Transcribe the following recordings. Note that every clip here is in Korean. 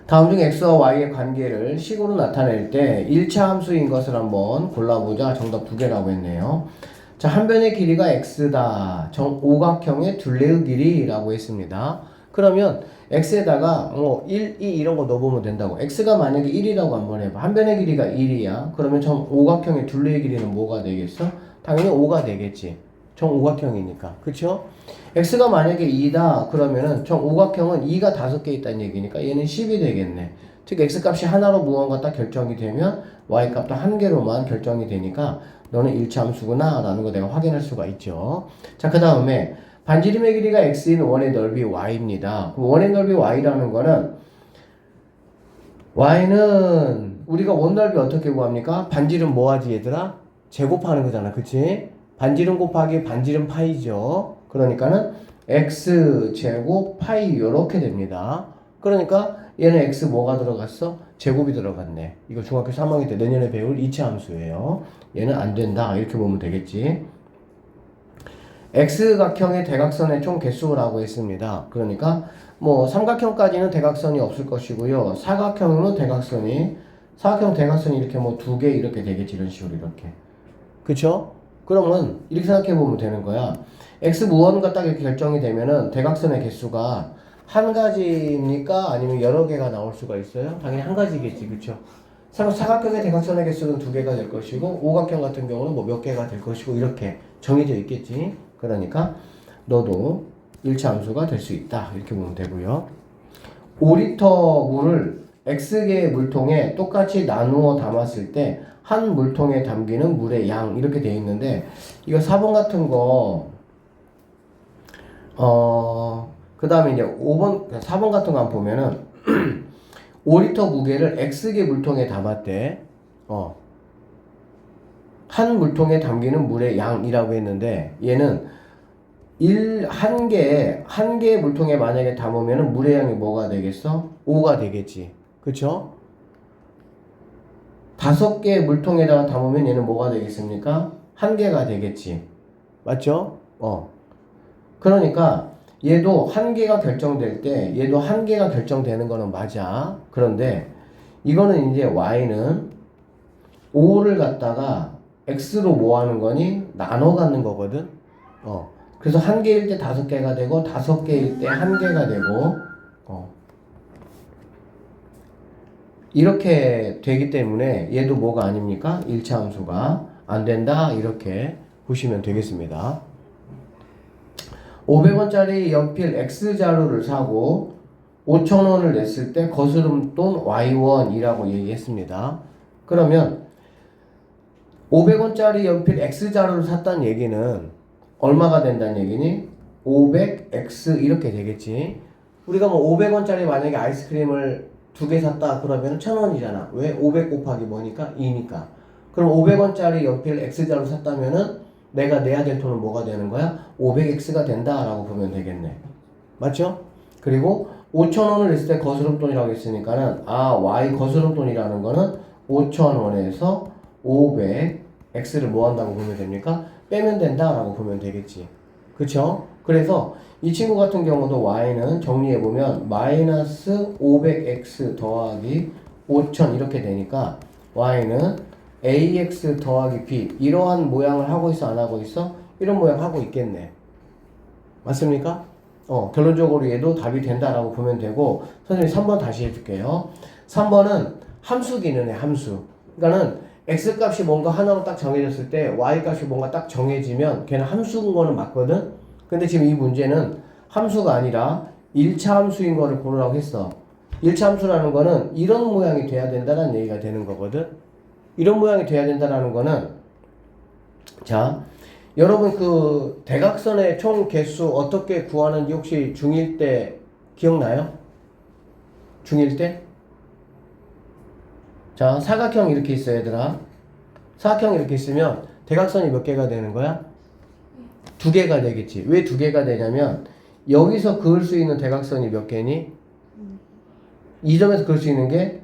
다음 중 x와 y의 관계를 식으로 나타낼 때 1차 함수인 것을 한번 골라보자. 정답 두 개라고 했네요. 자, 한 변의 길이가 x다. 오각형의 둘레의 길이라고 했습니다. 그러면 x에다가 1, 2 이런 거 넣어보면 된다고. x가 만약에 1이라고 한번 해봐. 한 변의 길이가 1이야. 그러면 오각형의 둘레의 길이는 뭐가 되겠어? 당연히 5가 되겠지. 오각형이니까. 그쵸? x가 만약에 2다 그러면은 오각형은 2가 5개 있다는 얘기니까 얘는 10이 되겠네. 즉 x값이 하나로 무언가 딱 결정이 되면 y값도 한 개로만 결정이 되니까 너는 1차 함수구나 라는 거 내가 확인할 수가 있죠. 자, 그 다음에 반지름의 길이가 x인 원의 넓이 y입니다. 그럼 원의 넓이 y라는 거는 y는 우리가 원 넓이 어떻게 구합니까? 반지름 뭐하지 얘들아? 제곱하는 거잖아. 그치? 반지름 곱하기 반지름 파이죠. 그러니까는 x 제곱 파이 요렇게 됩니다. 그러니까 얘는 x 뭐가 들어갔어? 제곱이 들어갔네. 이거 중학교 3학년 때 내년에 배울 2차 함수예요. 얘는 안 된다. 이렇게 보면 되겠지. x각형의 대각선의 총 개수라고 했습니다. 그러니까 뭐 삼각형까지는 대각선이 없을 것이고요. 사각형 대각선이 이렇게 뭐 두 개 이렇게 되겠지. 이런 식으로 이렇게. 그쵸? 그러면 이렇게 생각해 보면 되는 거야. x 무언가 딱 이렇게 결정이 되면은 대각선의 개수가 한 가지입니까? 아니면 여러 개가 나올 수가 있어요? 당연히 한 가지겠지. 그쵸? 사각형의 대각선의 개수는 두 개가 될 것이고 오각형 같은 경우는 뭐 몇 개가 될 것이고 이렇게 정해져 있겠지. 그러니까 너도 1차 함수가 될 수 있다. 이렇게 보면 되고요. 5리터 물을 X개의 물통에 똑같이 나누어 담았을 때 한 물통에 담기는 물의 양 이렇게 되어 있는데 이거 4번 같은 거 그 다음에 이제 4번 같은 거 한번 보면은 5리터 무게를 X개 물통에 담았대. 한 물통에 담기는 물의 양이라고 했는데 얘는 한 개의 물통에 만약에 담으면 물의 양이 뭐가 되겠어? 5가 되겠지. 그쵸? 5개의 물통에다가 담으면 얘는 뭐가 되겠습니까? 한 개가 되겠지. 맞죠? 그러니까 얘도 한 개가 결정될 때 얘도 한 개가 결정되는 거는 맞아. 그런데 이거는 이제 y는 5를 갖다가 x로 뭐 하는 거니? 나눠 갖는 거거든. 그래서 한 개일 때 5개가 되고 5개일 때 한 개가 되고 이렇게 되기 때문에 얘도 뭐가 아닙니까? 1차 함수가 안 된다. 이렇게 보시면 되겠습니다. 500원짜리 연필 X자루를 사고 5,000원을 냈을 때 거스름돈 Y원이라고 얘기했습니다. 그러면 500원짜리 연필 X자루를 샀다는 얘기는 얼마가 된다는 얘기니? 500X 이렇게 되겠지. 우리가 뭐 500원짜리 만약에 아이스크림을 2개 샀다 그러면 1,000원이잖아. 왜? 500 곱하기 뭐니까? 2니까. 그럼 500원짜리 연필 X자루 샀다면은 내가 내야 될 돈은 뭐가 되는 거야? 500X가 된다라고 보면 되겠네. 맞죠? 그리고 5,000원을 냈을 때 거스름돈이라고 했으니까는 Y 거스름돈이라는 거는 5,000원에서 500X를 뭐 한다고 보면 됩니까? 빼면 된다라고 보면 되겠지. 그쵸? 그래서 이 친구 같은 경우도 y는 정리해보면 마이너스 500x 더하기 5000 이렇게 되니까 y는 ax 더하기 b 이러한 모양을 하고 있어 안 하고 있어? 이런 모양 하고 있겠네. 맞습니까? 결론적으로 얘도 답이 된다라고 보면 되고 선생님 3번 다시 해줄게요. 3번은 함수기는 해 함수. 그러니까는 x값이 뭔가 하나로 딱 정해졌을 때 y값이 뭔가 딱 정해지면 걔는 함수인 거는 맞거든? 근데 지금 이 문제는 함수가 아니라 1차 함수인 거를 고르라고 했어. 1차 함수라는 거는 이런 모양이 돼야 된다는 얘기가 되는 거거든. 이런 모양이 돼야 된다는 거는 자, 여러분 그 대각선의 총 개수 어떻게 구하는지 혹시 중1 때 기억나요? 중1 때? 자, 사각형 이렇게 있어 얘들아. 사각형 이렇게 있으면 대각선이 몇 개가 되는 거야? 2개가 되겠지. 왜 2개가 되냐면 여기서 그을 수 있는 대각선이 몇 개니? 이 점에서 그을 수 있는 게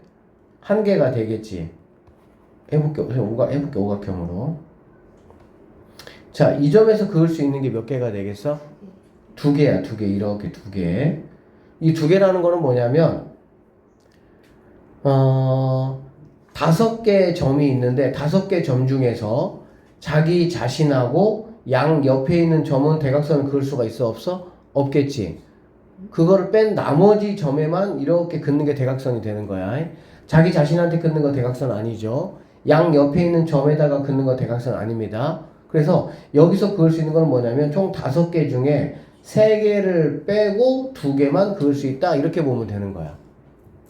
한 개가 되겠지. 해볼게 오각형으로. 자, 이 점에서 그을 수 있는 게 몇 개가 되겠어? 2개야, 2개. 이렇게 2개. 이 2개라는 거는 뭐냐면 다섯 개 점이 있는데 다섯 개 점 중에서 자기 자신하고 양 옆에 있는 점은 대각선을 그을 수가 있어 없어? 없겠지. 그거를 뺀 나머지 점에만 이렇게 긋는 게 대각선이 되는 거야. 자기 자신한테 긋는 거 대각선 아니죠. 양 옆에 있는 점에다가 긋는 거 대각선 아닙니다. 그래서 여기서 그을 수 있는 건 뭐냐면 총 5개 중에 3개를 빼고 2개만 그을 수 있다 이렇게 보면 되는 거야.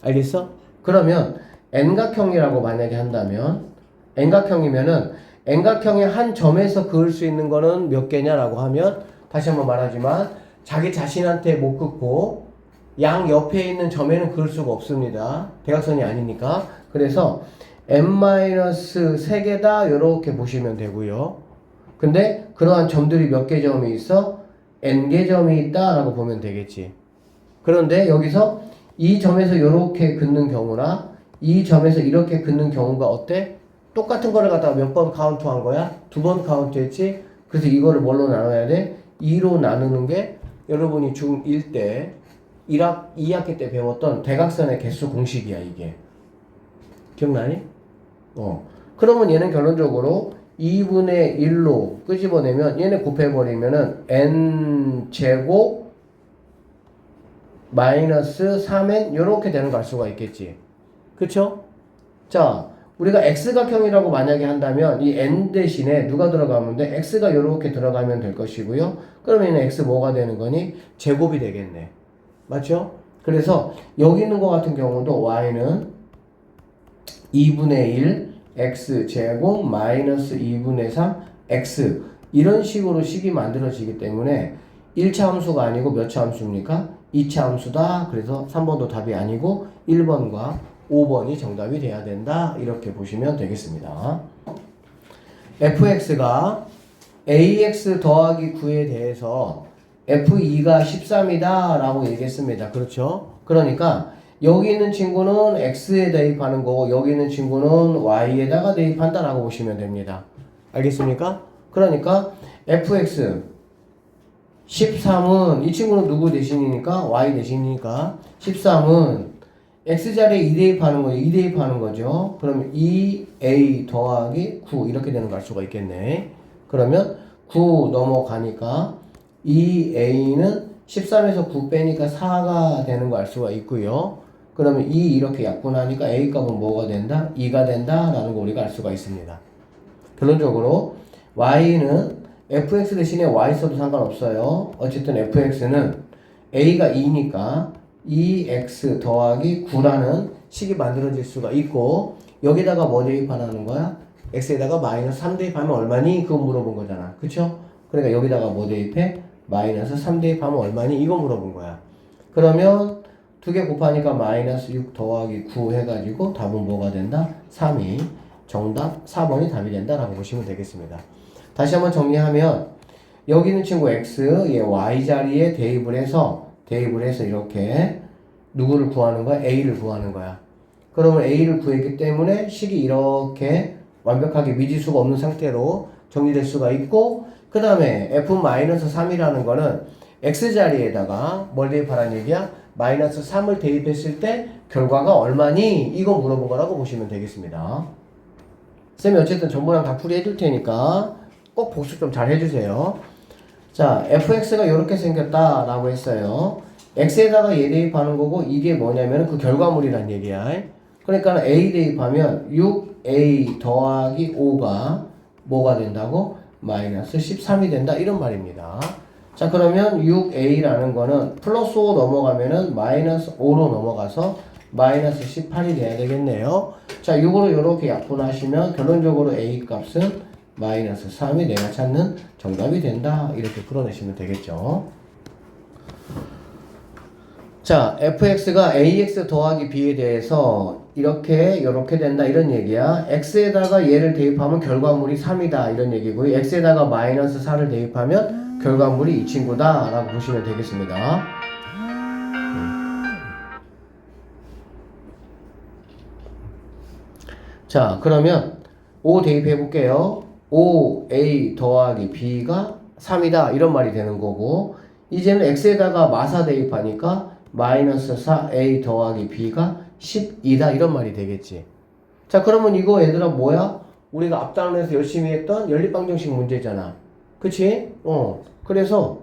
알겠어? 그러면 N각형이라고 만약에 한다면 N각형이면은 N각형의 한 점에서 그을 수 있는 거는 몇 개냐라고 하면 다시 한번 말하지만 자기 자신한테 못 긋고 양 옆에 있는 점에는 그을 수가 없습니다. 대각선이 아니니까. 그래서 n-3개다 이렇게 보시면 되고요. 근데 그러한 점들이 몇 개 점이 있어? n개 점이 있다 라고 보면 되겠지. 그런데 여기서 이 점에서 이렇게 긋는 경우나 이 점에서 이렇게 긋는 경우가 어때? 똑같은 거를 갖다가 몇 번 카운트 한 거야? 2번 카운트 했지? 그래서 이거를 뭘로 나눠야 돼? 2로 나누는 게 여러분이 중1 때 2학기 때 배웠던 대각선의 개수 공식이야 이게. 기억나니? 그러면 얘는 결론적으로 2분의 1로 끄집어내면 얘네 곱해버리면은 n제곱 마이너스 3n 요렇게 되는 거 알 수가 있겠지. 그쵸? 자, 우리가 x각형이라고 만약에 한다면 이 n 대신에 누가 들어가면 돼? x가 요렇게 들어가면 될 것이고요. 그러면 얘는 x 뭐가 되는 거니? 제곱이 되겠네. 맞죠? 그래서 여기 있는 거 같은 경우도 y는 2분의 1 x제곱 마이너스 2분의 3 x 이런 식으로 식이 만들어지기 때문에 1차 함수가 아니고 몇 차 함수입니까? 2차 함수다. 그래서 3번도 답이 아니고 1번과 5번이 정답이 돼야 된다. 이렇게 보시면 되겠습니다. fx가 ax 더하기 9에 대해서 f2가 13이다 라고 얘기했습니다. 그렇죠? 그러니까 여기 있는 친구는 x에 대입하는 거고 여기 있는 친구는 y에다가 대입한다 라고 보시면 됩니다. 알겠습니까? 그러니까 fx 13은 이 친구는 누구 대신이니까? y 대신이니까 13은 x자리에 2 대입하는 거예요. 2 대입하는 거죠. 그러면 2a 더하기 9 이렇게 되는 걸 알 수가 있겠네. 그러면 9 넘어가니까 2a는 13에서 9 빼니까 4가 되는 거 알 수가 있고요. 그러면 2 이렇게 약분하니까 a 값은 뭐가 된다? 2가 된다 라는 거 우리가 알 수가 있습니다. 결론적으로 y는 fx 대신에 y 써도 상관없어요. 어쨌든 fx는 a가 2니까 2x 더하기 9라는 식이 만들어질 수가 있고 여기다가 뭐 대입하라는 거야? x에다가 마이너스 3 대입하면 얼마니? 그거 물어본 거잖아. 그쵸? 그러니까 여기다가 뭐 대입해? 마이너스 3 대입하면 얼마니? 이거 물어본 거야. 그러면 2개 곱하니까 마이너스 6 더하기 9 해가지고 답은 뭐가 된다? 3이 정답 4번이 답이 된다라고 보시면 되겠습니다. 다시 한번 정리하면 여기 있는 친구 x 얘 y 자리에 대입을 해서 이렇게 누구를 구하는 거야? a를 구하는 거야. 그러면 a를 구했기 때문에 식이 이렇게 완벽하게 미지수가 없는 상태로 정리될 수가 있고 그 다음에 f-3이라는 거는 x자리에다가 뭘 대입하라는 얘기야? 마이너스 3을 대입했을 때 결과가 얼마니? 이거 물어본 거라고 보시면 되겠습니다. 쌤이 어쨌든 전부랑 다 풀이해 줄 테니까 꼭 복습 좀 잘 해주세요. 자, fx가 이렇게 생겼다 라고 했어요. x에다가 얘 대입하는 거고 이게 뭐냐면 그 결과물이란 얘기야. 그러니까 a 대입하면 6a 더하기 5가 뭐가 된다고? 마이너스 13이 된다 이런 말입니다. 자, 그러면 6a라는 거는 플러스 5 넘어가면은 마이너스 5로 넘어가서 마이너스 18이 돼야 되겠네요. 자, 6으로 이렇게 약분하시면 결론적으로 a 값은 마이너스 3이 내가 찾는 정답이 된다. 이렇게 풀어내시면 되겠죠. 자, fx가 ax 더하기 b에 대해서 이렇게 된다 이런 얘기야. x에다가 얘를 대입하면 결과물이 3이다 이런 얘기고요. x에다가 마이너스 4를 대입하면 결과물이 이 친구다 라고 보시면 되겠습니다. 자, 그러면 5 대입해 볼게요. 5a 더하기 b가 3이다 이런 말이 되는 거고 이제는 x에다가 마사 대입하니까 마이너스 4a 더하기 b가 12다 이런 말이 되겠지. 자, 그러면 이거 얘들아 뭐야? 우리가 앞단원에서 열심히 했던 연립방정식 문제잖아. 그치? 그래서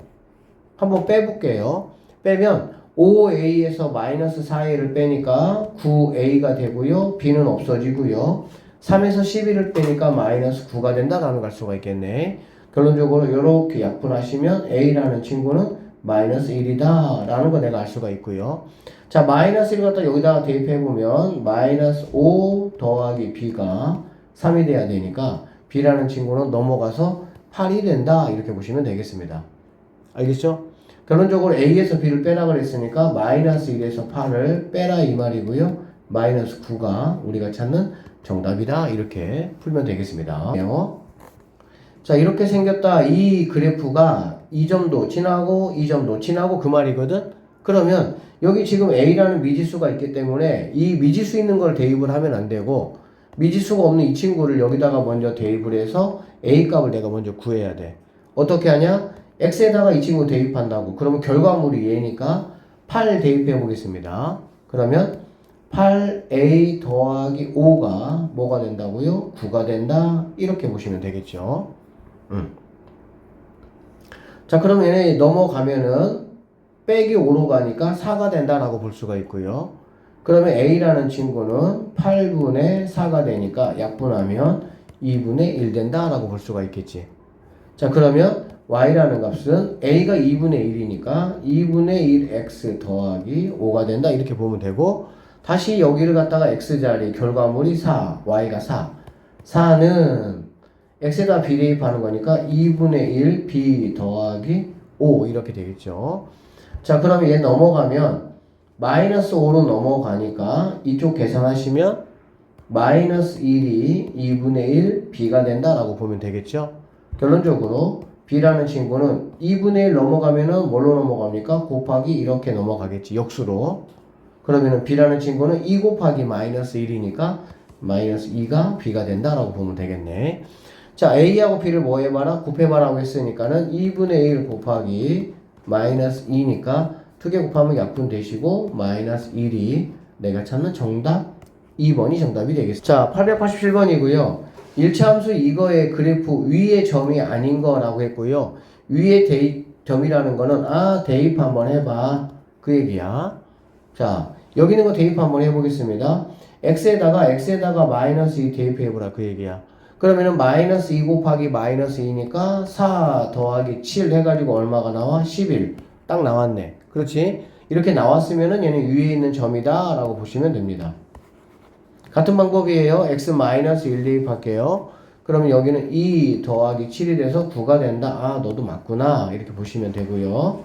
한번 빼볼게요. 빼면 5a에서 마이너스 4a를 빼니까 9a가 되고요. b는 없어지고요. 3에서 11을 빼니까 마이너스 9가 된다라는 걸 알 수가 있겠네. 결론적으로 이렇게 약분하시면 a라는 친구는 마이너스 1이다 라는 거 내가 알 수가 있고요. 자, 마이너스 1을 갖다 여기다가 대입해보면 마이너스 5 더하기 b가 3이 돼야 되니까 b라는 친구는 넘어가서 8이 된다 이렇게 보시면 되겠습니다. 알겠죠? 결론적으로 a에서 b를 빼라 그랬으니까 마이너스 1에서 8을 빼라 이 말이고요. 마이너스 9가 우리가 찾는 정답이다 이렇게 풀면 되겠습니다. 자, 이렇게 생겼다. 이 그래프가 이 점도 지나고 이 점도 지나고 그 말이거든. 그러면 여기 지금 a라는 미지수가 있기 때문에 이 미지수 있는 걸 대입을 하면 안 되고 미지수가 없는 이 친구를 여기다가 먼저 대입을 해서 a 값을 내가 먼저 구해야 돼. 어떻게 하냐? x에다가 이 친구 대입한다고. 그러면 결과물이 얘니까 8 대입해 보겠습니다. 그러면 8a 더하기 5가 뭐가 된다고요? 9가 된다. 이렇게 보시면 되겠죠. 자, 그럼 얘네 넘어가면은 빼기 5로 가니까 4가 된다라고 볼 수가 있고요. 그러면 a라는 친구는 8분의 4가 되니까 약분하면 2분의 1 된다라고 볼 수가 있겠지. 자, 그러면 y라는 값은 a가 2분의 1이니까 2분의 1x 더하기 5가 된다 이렇게 보면 되고, 다시 여기를 갖다가 x자리 결과물이 4, y가 4. 4는 x에다 b 대입하는 거니까 2분의 1 b 더하기 5 이렇게 되겠죠. 자, 그러면 얘 넘어가면 마이너스 5로 넘어가니까 이쪽 계산하시면 마이너스 1이 2분의 1 b가 된다라고 보면 되겠죠. 결론적으로 b라는 친구는 2분의 1 넘어가면은 뭘로 넘어갑니까? 곱하기 이렇게 넘어가겠지. 역수로. 그러면은 b라는 친구는 2 곱하기 마이너스 1이니까 마이너스 2가 b가 된다라고 보면 되겠네. 자, a하고 b를 뭐 해봐라? 곱해봐라고 했으니까는 2분의 1 곱하기 마이너스 2니까 두 개 곱하면 약분 되시고 마이너스 1이 내가 찾는 정답 2번이 정답이 되겠습니다. 자, 887번이고요. 1차 함수 이거의 그래프 위의 점이 아닌 거라고 했고요. 위의 점이라는 거는 대입 한번 해봐 그 얘기야. 자, 여기 있는 거 대입 한번 해보겠습니다. x에다가 마이너스 2 대입해보라 그 얘기야. 그러면은 마이너스 2 곱하기 마이너스 2니까 4 더하기 7 해가지고 얼마가 나와? 11 딱 나왔네. 그렇지? 이렇게 나왔으면은 얘는 위에 있는 점이다 라고 보시면 됩니다. 같은 방법이에요. x 마이너스 1 대입할게요. 그러면 여기는 2 더하기 7이 돼서 9가 된다. 너도 맞구나 이렇게 보시면 되고요.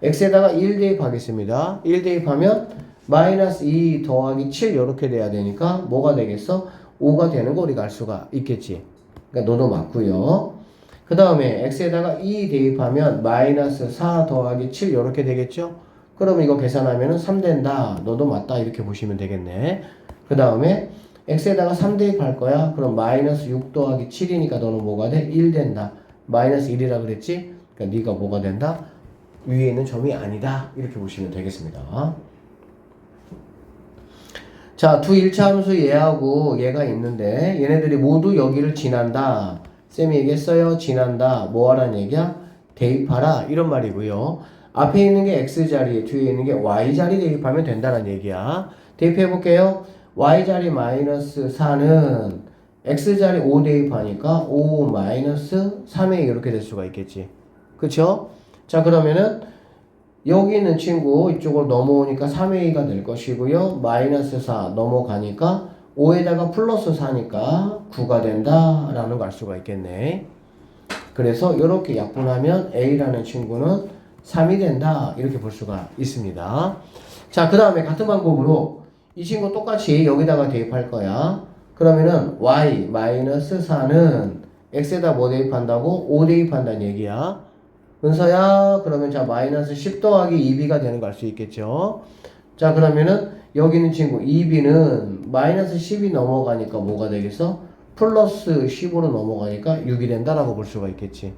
x에다가 1 대입하겠습니다. 1 대입하면 마이너스 2 더하기 7 이렇게 돼야 되니까 뭐가 되겠어? 5가 되는 거 우리가 알 수가 있겠지. 그러니까 너도 맞고요. 그 다음에 x에다가 2 대입하면 마이너스 4 더하기 7 이렇게 되겠죠. 그러면 이거 계산하면 3 된다. 너도 맞다 이렇게 보시면 되겠네. 그 다음에 x에다가 3 대입할 거야. 그럼 마이너스 6 더하기 7이니까 너는 뭐가 돼? 1 된다. 마이너스 1이라 그랬지? 그러니까 네가 뭐가 된다? 위에 있는 점이 아니다. 이렇게 보시면 되겠습니다. 자, 두 1차 함수 얘하고 얘가 있는데 얘네들이 모두 여기를 지난다. 쌤이 얘기했어요. 지난다. 뭐 하라는 얘기야? 대입하라. 이런 말이고요. 앞에 있는 게 x자리, 뒤에 있는 게 y자리 대입하면 된다는 얘기야. 대입해 볼게요. y자리 마이너스 4는 x자리 5 대입하니까 5 마이너스 3a 이렇게 될 수가 있겠지. 그쵸? 자, 그러면은 여기 있는 친구 이쪽으로 넘어오니까 3a가 될 것이고요. 마이너스 4 넘어가니까 5에다가 플러스 4니까 9가 된다라는 걸 알 수가 있겠네. 그래서 이렇게 약분하면 a라는 친구는 3이 된다 이렇게 볼 수가 있습니다. 자, 그 다음에 같은 방법으로 이 친구 똑같이 여기다가 대입할 거야. 그러면은 y 마이너스 4는 x에다 뭐 대입한다고? 5 대입한다는 얘기야. 은서야, 그러면 자 마이너스 10 더하기 2b가 되는 거 알 수 있겠죠. 자, 그러면은 여기 있는 친구 2b는 마이너스 10이 넘어가니까 뭐가 되겠어? 플러스 10으로 넘어가니까 6이 된다라고 볼 수가 있겠지.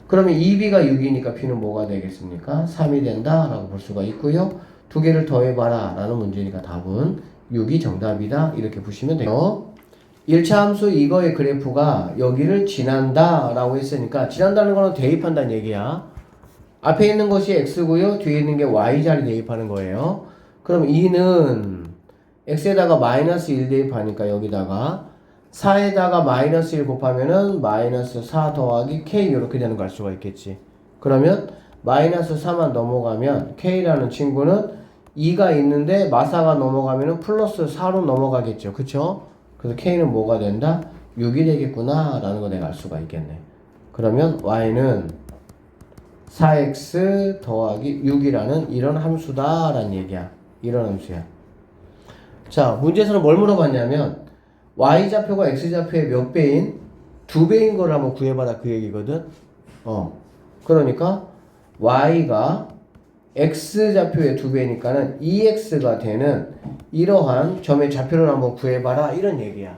그러면 2b가 6이니까 b는 뭐가 되겠습니까? 3이 된다라고 볼 수가 있고요. 두 개를 더해봐라 라는 문제니까 답은 6이 정답이다. 이렇게 보시면 돼요. 1차 함수 이거의 그래프가 여기를 지난다 라고 했으니까 지난다는 거는 대입한다는 얘기야. 앞에 있는 것이 x고요. 뒤에 있는 게 y자리 대입하는 거예요. 그럼 2는 x에다가 마이너스 1 대입하니까 여기다가 4에다가 마이너스 1 곱하면은 마이너스 4 더하기 k 이렇게 되는 걸 알 수가 있겠지. 그러면 마이너스 4만 넘어가면 k라는 친구는 2가 있는데 마사가 넘어가면은 플러스 4로 넘어가겠죠. 그쵸? 그래서 k는 뭐가 된다? 6이 되겠구나 라는 거 내가 알 수가 있겠네. 그러면 y는 4x 더하기 6이라는 이런 함수다 라는 얘기야. 이런 함수야. 자, 문제에서는 뭘 물어봤냐면 y좌표가 x좌표의 몇 배인? 2배인 걸 한번 구해봐라 그 얘기거든. 그러니까 y가 x좌표의 2배니까는 2x가 되는 이러한 점의 좌표를 한번 구해봐라 이런 얘기야.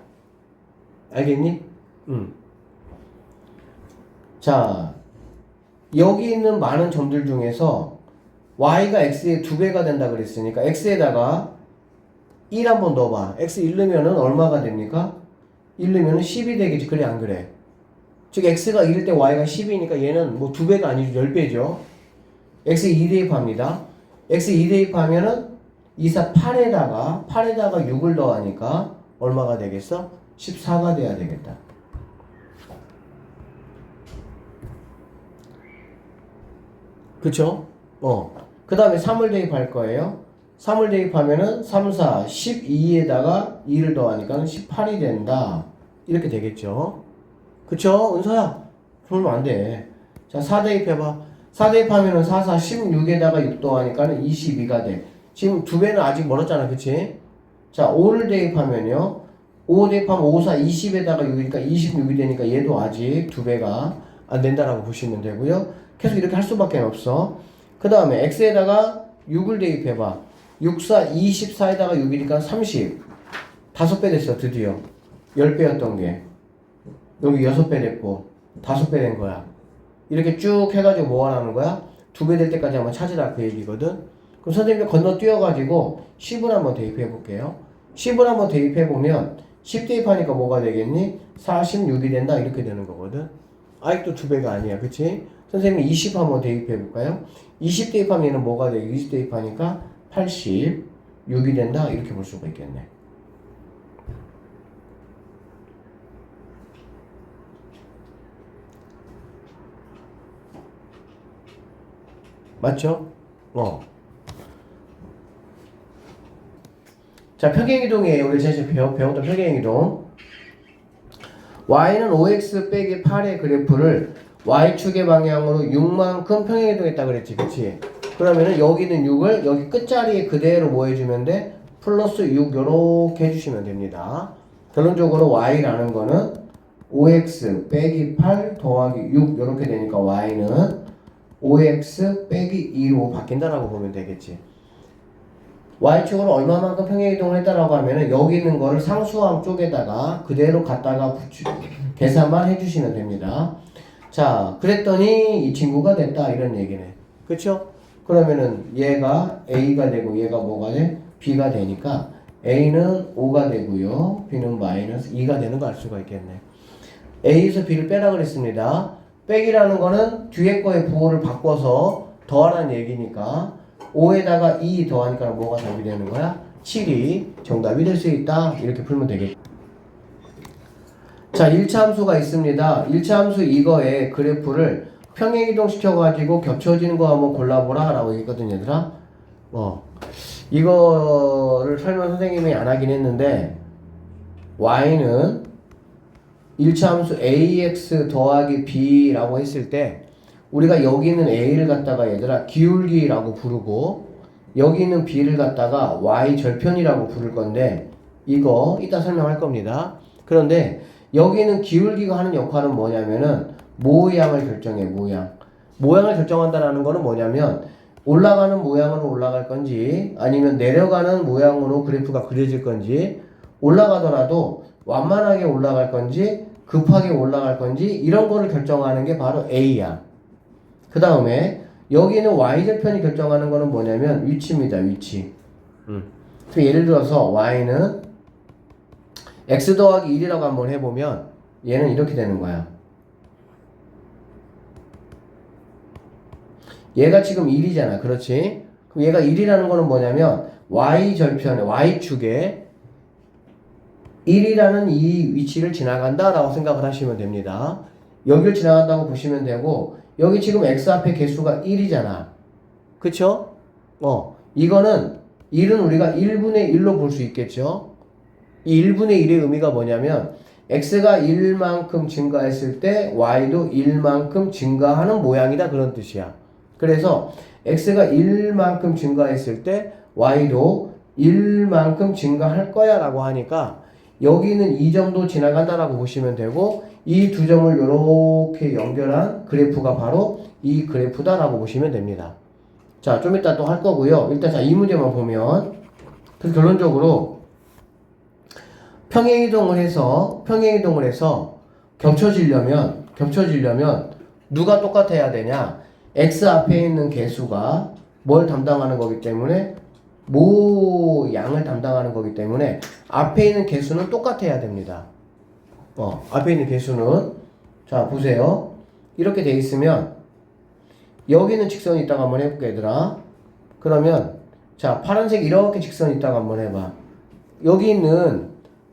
알겠니? 자, 여기 있는 많은 점들 중에서 y가 x의 2배가 된다 그랬으니까 x에다가 1 한번 넣어봐. x 1 넣으면은 얼마가 됩니까? 1 넣으면은 10이 되겠지. 그래 안 그래? 즉 x가 1일 때 y가 10이니까 얘는 뭐 2배가 아니죠. 10배죠. x 2 대입합니다. x 2 대입하면은 2, 4, 8에다가 6을 더하니까 얼마가 되겠어? 14가 돼야 되겠다. 그쵸? 그 다음에 3을 대입할 거예요. 3을 대입하면은 3, 4, 12에다가 2를 더하니까 18이 된다. 이렇게 되겠죠. 그쵸? 은서야. 그러면 안 돼. 자, 4 대입해봐. 4 대입하면은 4, 4, 16에다가 6 더하니까 22가 돼. 지금 2배는 아직 멀었잖아. 그치? 자, 5를 대입하면요. 5 대입하면 5, 4, 20에다가 6이니까 26이 되니까 얘도 아직 2배가 안 된다라고 보시면 되고요. 계속 이렇게 할 수밖에 없어. 그 다음에 x에다가 6을 대입해봐. 6, 4, 24에다가 6이니까 30. 5배 됐어, 드디어. 10배였던 게. 여기 6배 됐고, 5배 된 거야. 이렇게 쭉 해가지고 뭐 하라는 거야? 2배 될 때까지 한번 찾으라 그 얘기거든. 그럼 선생님이 건너뛰어가지고 10을 한번 대입해 볼게요. 10을 한번 대입해 보면 10 대입하니까 뭐가 되겠니? 46이 된다 이렇게 되는 거거든. 아직도 2배가 아니야. 그치? 선생님이 20 한번 대입해 볼까요? 20 대입하면 얘는 뭐가 돼? 20 대입하니까 86이 된다 이렇게 볼 수가 있겠네. 맞죠? 자, 평행이동이에요. 우리 제일 배웠던 평행이동. y는 5x 빼기 8의 그래프를 y축의 방향으로 6만큼 평행이동했다 그랬지. 그치? 그러면은 여기는 6을 여기 끝자리에 그대로 뭐 해주면 돼? 플러스 6 요렇게 해주시면 됩니다. 결론적으로 y라는 거는 5x 빼기 8 더하기 6 요렇게 되니까 y는 5x 빼기 2로 바뀐다라고 보면 되겠지. y축으로 얼마만큼 평행이동을 했다라고 하면은 여기 있는 거를 상수항 쪽에다가 그대로 갖다가 계산만 해주시면 됩니다. 자, 그랬더니 이 친구가 됐다 이런 얘기네. 그쵸? 그러면은 얘가 a가 되고 얘가 뭐가 돼? b가 되니까 a는 5가 되고요. b는 마이너스 2가 되는 거 알 수가 있겠네. a에서 b를 빼라 그랬습니다. 빼기라는 거는 뒤에 거의 부호를 바꿔서 더하라는 얘기니까 5에다가 2 더하니까 뭐가 답이 되는 거야? 7이 정답이 될 수 있다. 이렇게 풀면 되겠죠. 자, 1차 함수가 있습니다. 1차 함수 이거의 그래프를 평행이동 시켜가지고 겹쳐지는 거 한번 골라보라 라고 얘기했거든 얘들아. 이거를 설명 선생님이 안 하긴 했는데 y는 1차 함수 ax 더하기 b라고 했을 때 우리가 여기 있는 a를 갖다가 얘들아 기울기라고 부르고 여기 있는 b를 갖다가 y 절편이라고 부를 건데 이거 이따 설명할 겁니다. 그런데 여기는 기울기가 하는 역할은 뭐냐면은 모양을 결정해. 모양을 결정한다라는 거는 뭐냐면 올라가는 모양으로 올라갈 건지 아니면 내려가는 모양으로 그래프가 그려질 건지 올라가더라도 완만하게 올라갈 건지 급하게 올라갈 건지 이런 거를 결정하는 게 바로 A야. 그 다음에 여기는 Y절편이 결정하는 거는 뭐냐면 위치입니다. 위치. 예를 들어서 y는 x 더하기 1이라고 한번 해보면 얘는 이렇게 되는 거야. 얘가 지금 1이잖아. 그렇지? 그럼 얘가 1이라는 거는 뭐냐면 y절편에 y축에 1이라는 이 위치를 지나간다 라고 생각을 하시면 됩니다. 여기를 지나간다고 보시면 되고 여기 지금 x 앞에 개수가 1이잖아. 그쵸? 이거는 1은 우리가 1분의 1로 볼 수 있겠죠? 이 1분의 1의 의미가 뭐냐면 x가 1만큼 증가했을 때 y도 1만큼 증가하는 모양이다 그런 뜻이야. 그래서 x가 1만큼 증가했을 때 y도 1만큼 증가할 거야 라고 하니까 여기는 이 정도 지나간다 라고 보시면 되고 이 두 점을 이렇게 연결한 그래프가 바로 이 그래프다 라고 보시면 됩니다. 자, 좀 이따 또 할 거고요. 일단 자, 이 문제만 보면 결론적으로 평행이동을 해서 겹쳐지려면 누가 똑같아야 되냐? x 앞에 있는 개수가 뭘 담당하는 거기 때문에 모양을 담당하는 거기 때문에 앞에 있는 개수는 똑같아야 됩니다. 앞에 있는 개수는 자 보세요. 이렇게 돼 있으면 여기는 직선이 있다가 한번 해볼게 얘들아. 그러면 자 파란색 이렇게 직선이 있다가 한번 해봐. 여기 있는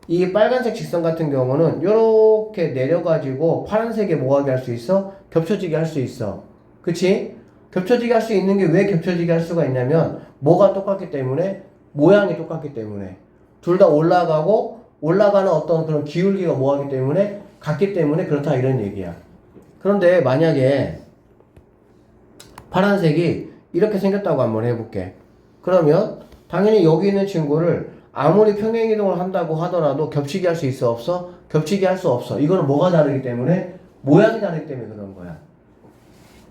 이 빨간색 직선 같은 경우는 이렇게 내려가지고 파란색에 뭐하게 할 수 있어? 겹쳐지게 할 수 있어. 그치? 겹쳐지게 할 수 있는 게 왜 겹쳐지게 할 수가 있냐면 뭐가 똑같기 때문에 모양이 똑같기 때문에 둘 다 올라가는 어떤 그런 기울기가 뭐하기 때문에 같기 때문에 그렇다 이런 얘기야. 그런데 만약에 파란색이 이렇게 생겼다고 한번 해볼게. 그러면 당연히 여기 있는 친구를 아무리 평행이동을 한다고 하더라도 겹치게 할 수 있어 없어? 겹치게 할 수 없어. 이거는 뭐가 다르기 때문에 모양이 다르기 때문에 그런 거야.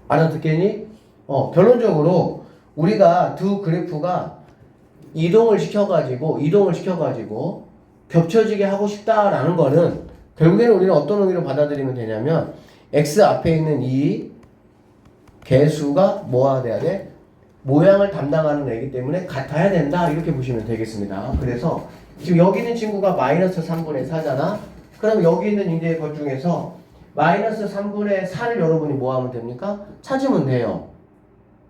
알아듣겠니? 결론적으로 우리가 두 그래프가 이동을 시켜가지고 겹쳐지게 하고 싶다라는 거는 결국에는 우리는 어떤 의미로 받아들이면 되냐면 x 앞에 있는 이 개수가 뭐가 돼야 돼? 모양을 담당하는 애기 때문에 같아야 된다 이렇게 보시면 되겠습니다. 그래서 지금 여기 있는 친구가 마이너스 3분의 4잖아. 그럼 여기 있는 이제 것 중에서 마이너스 3분의 4를 여러분이 뭐 하면 됩니까? 찾으면 돼요.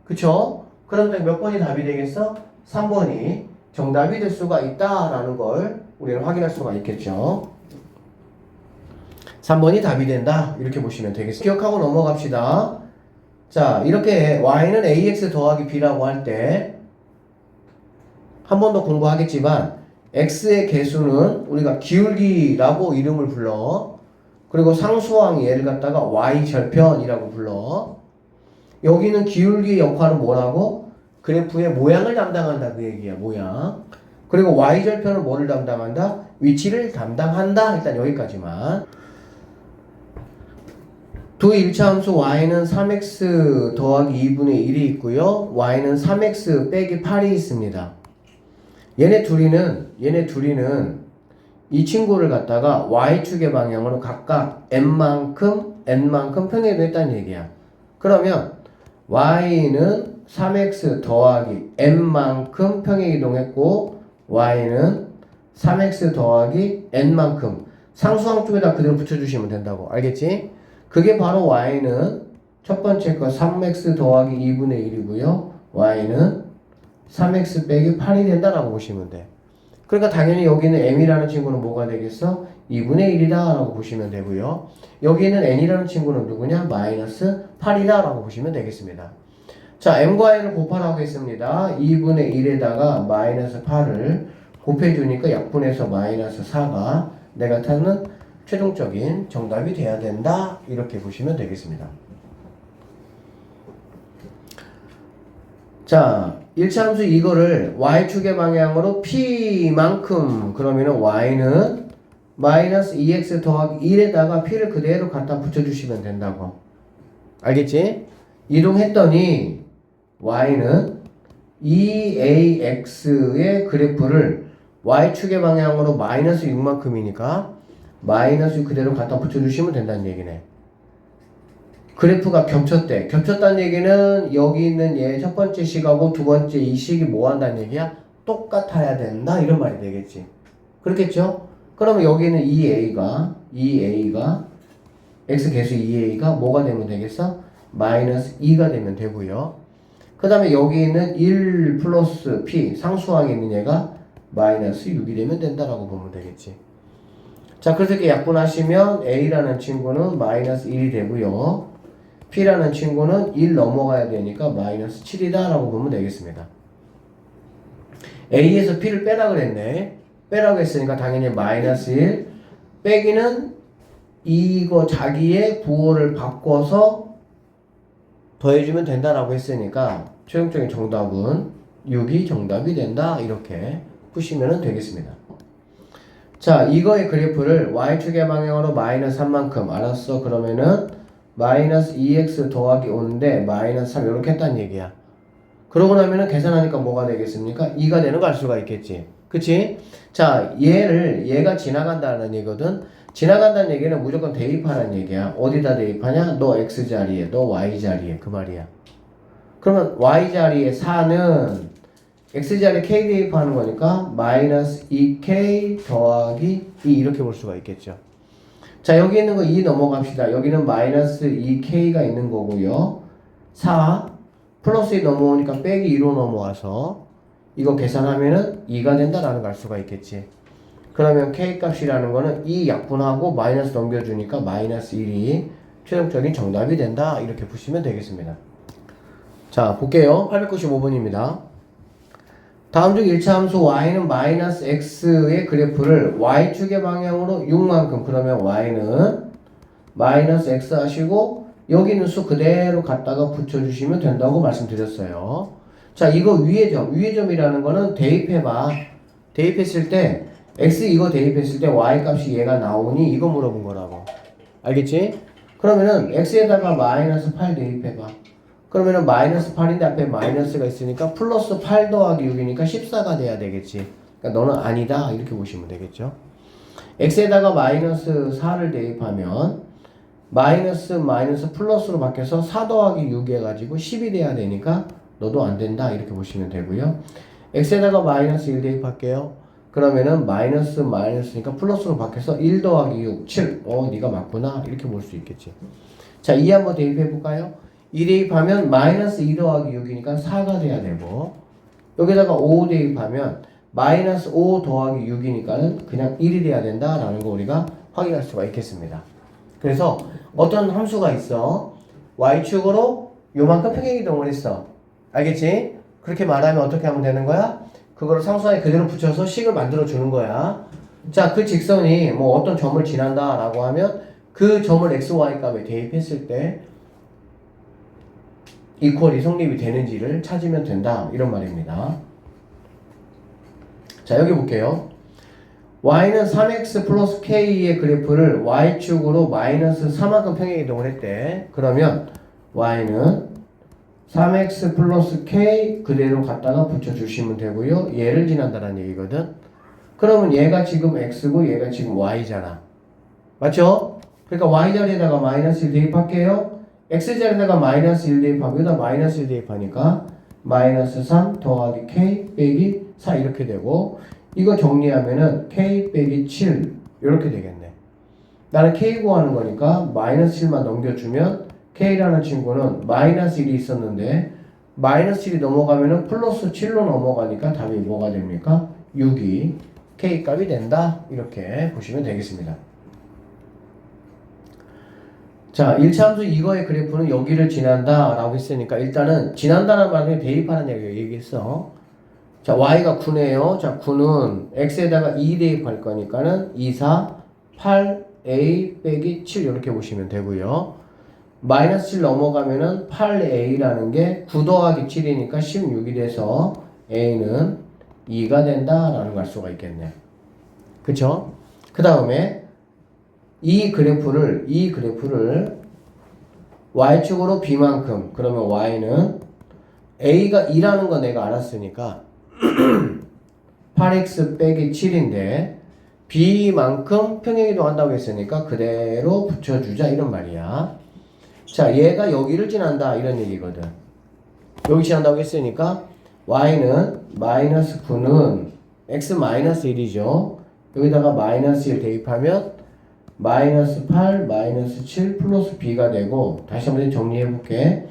그쵸? 그런데 몇 번이 답이 되겠어? 3번이 정답이 될 수가 있다라는 걸 우리는 확인할 수가 있겠죠. 3번이 답이 된다 이렇게 보시면 되겠습니다. 기억하고 넘어갑시다. 자, 이렇게 y는 ax 더하기 b라고 할 때 한 번 더 공부하겠지만 x의 개수는 우리가 기울기라고 이름을 불러. 그리고 상수항 얘를 갖다가 y절편이라고 불러. 여기는 기울기의 역할은 뭐라고? 그래프의 모양을 담당한다 그 얘기야. 모양. 그리고 y절편은 뭐를 담당한다? 위치를 담당한다. 일단 여기까지만. 두 일차함수 y는 3x 더하기 2분의 1이 있고요. y는 3x 빼기 8이 있습니다. 얘네 둘이는 이 친구를 갖다가 y축의 방향으로 각각 n만큼 평행이동했다는 얘기야. 그러면 y는 3x 더하기 n만큼 평행이동했고 y는 3x 더하기 n만큼 상수항 쪽에다 그대로 붙여주시면 된다고. 알겠지? 그게 바로 y는 첫 번째 거 3x 더하기 2분의 1이고요. y는 3x 빼기 8이 된다라고 보시면 돼. 그러니까 당연히 여기는 m이라는 친구는 뭐가 되겠어? 2분의 1이다 라고 보시면 되고요. 여기는 n이라는 친구는 누구냐? 마이너스 8이다 라고 보시면 되겠습니다. 자, m과 n을 곱하라고 했습니다. 2분의 1에다가 마이너스 8을 곱해주니까 약분해서 마이너스 4가 내가 찾는 최종적인 정답이 돼야 된다 이렇게 보시면 되겠습니다. 자, 일차함수 이거를 y축의 방향으로 p만큼 그러면은 y는 마이너스 2x 더하기 1에다가 p를 그대로 갖다 붙여주시면 된다고. 알겠지? 이동했더니 y는 2ax의 그래프를 y축의 방향으로 마이너스 6만큼이니까 마이너스 그대로 갖다 붙여주시면 된다는 얘기네. 그래프가 겹쳤대. 겹쳤다는 얘기는 여기 있는 얘 첫 번째 식하고 두 번째 이 식이 뭐 한다는 얘기야? 똑같아야 된다 이런 말이 되겠지. 그렇겠죠? 그러면 여기는 2a가 x 계수 2a가 뭐가 되면 되겠어? 마이너스 2가 되면 되고요. 그 다음에 여기 있는 1 플러스 p 상수항에 있는 얘가 마이너스 6이 되면 된다라고 보면 되겠지. 자, 그래서 이렇게 약분하시면 a라는 친구는 마이너스 1이 되고요. p라는 친구는 1 넘어가야 되니까 마이너스 7이다 라고 보면 되겠습니다. a에서 p를 빼라 그랬네. 빼라고 했으니까 당연히 마이너스 1 빼기는 이거 자기의 부호를 바꿔서 더해주면 된다라고 했으니까 최종적인 정답은 6이 정답이 된다 이렇게 푸시면 되겠습니다. 자, 이거의 그래프를 y축의 방향으로 마이너스 3만큼 알았어. 그러면은 마이너스 2x 더하기 5인데 마이너스 3 이렇게 했다는 얘기야. 그러고 나면은 계산하니까 뭐가 되겠습니까? 2가 되는 거 알 수가 있겠지. 그치? 자, 얘가 지나간다는 얘기거든. 지나간다는 얘기는 무조건 대입하라는 얘기야. 어디다 대입하냐? 너 x자리에, 너 y자리에. 그 말이야. 그러면 y자리에 4는 x자리에 k 대입하는 거니까 마이너스 2k 더하기 2 이렇게 볼 수가 있겠죠. 자, 여기 있는 거 2 넘어갑시다. 여기는 마이너스 2k가 있는 거고요. 4 플러스 2 넘어오니까 빼기 2로 넘어와서 이거 계산하면은 2가 된다라는 걸 알 수가 있겠지. 그러면 k 값이라는 거는 2 약분하고 마이너스 넘겨주니까 마이너스 1이 최종적인 정답이 된다 이렇게 보시면 되겠습니다. 자, 볼게요. 895번입니다. 다음 중 1차 함수 y는 마이너스 x의 그래프를 y축의 방향으로 6만큼 그러면 y는 마이너스 x 하시고 여기 있는 수 그대로 갖다가 붙여주시면 된다고 말씀드렸어요. 자, 이거 위의 점이라는 거는 대입해봐. 대입했을 때 x 이거 대입했을 때 y 값이 얘가 나오니 이거 물어본 거라고. 알겠지? 그러면은 x에다가 마이너스 8 대입해봐. 그러면은 마이너스 8인데 앞에 마이너스가 있으니까 플러스 8 더하기 6이니까 14가 돼야 되겠지. 그러니까 너는 아니다 이렇게 보시면 되겠죠. x에다가 마이너스 4를 대입하면 마이너스 플러스로 바뀌어서 4 더하기 6 해가지고 10이 돼야 되니까 너도 안 된다 이렇게 보시면 되고요. x에다가 마이너스 1 대입할게요. 그러면은 마이너스니까 플러스로 바뀌어서 1 더하기 6 7 네가 맞구나 이렇게 볼 수 있겠지. 자, 2 한번 대입해 볼까요? 2 대입하면 마이너스 2 더하기 6이니까 4가 돼야 되고 여기다가 5 대입하면 마이너스 5 더하기 6이니까는 그냥 1이 돼야 된다라는 거 우리가 확인할 수가 있겠습니다. 그래서 어떤 함수가 있어. y축으로 요만큼 평행이동을 했어. 알겠지? 그렇게 말하면 어떻게 하면 되는 거야? 그거를 상수항에 그대로 붙여서 식을 만들어 주는 거야. 자, 그 직선이 뭐 어떤 점을 지난다 라고 하면 그 점을 xy 값에 대입했을 때 이퀄이 성립이 되는지를 찾으면 된다 이런 말입니다. 자, 여기 볼게요. y는 3x 플러스 k의 그래프를 y축으로 마이너스 3만큼 평행이동을 했대. 그러면 y는 3x 플러스 k 그대로 갖다가 붙여주시면 되고요. 얘를 지난다는 얘기거든. 그러면 얘가 지금 x고 얘가 지금 y잖아. 맞죠? 그러니까 y자리에다가 마이너스 1 대입할게요. x자리에다가 마이너스 1 대입하고 여기다 마이너스 1 대입하니까 마이너스 3 더하기 k 빼기 4 이렇게 되고 이거 정리하면은 k 빼기 7 이렇게 되겠네. 나는 k 구하는 거니까 마이너스 7만 넘겨주면 k라는 친구는 마이너스 1이 있었는데 마이너스 7이 넘어가면은 플러스 7로 넘어가니까 답이 뭐가 됩니까? 6이 k 값이 된다 이렇게 보시면 되겠습니다. 자, 1차 함수 이거의 그래프는 여기를 지난다 라고 했으니까 일단은 지난다는 말에 대입하는 얘기했어. 자, y가 9네요. 자, 9는 x에다가 2 대입할 거니까는 2, 4, 8, a 빼기 7 이렇게 보시면 되고요. 마이너스 7 넘어가면은 8a라는 게 9 더하기 7이니까 16이 돼서 a는 2가 된다라는 걸 알 수가 있겠네. 그쵸? 그 다음에 이 그래프를 y축으로 b만큼 그러면 y는 a가 2라는 거 내가 알았으니까 8x 빼기 7인데 b만큼 평행이동 한다고 했으니까 그대로 붙여주자 이런 말이야. 자, 얘가 여기를 지난다 이런 얘기거든. 여기 지난다고 했으니까 y는 마이너스 9는 x 마이너스 1이죠. 여기다가 마이너스 1 대입하면 마이너스 8, 마이너스 7 플러스 b가 되고, 다시 한번 정리해 볼게.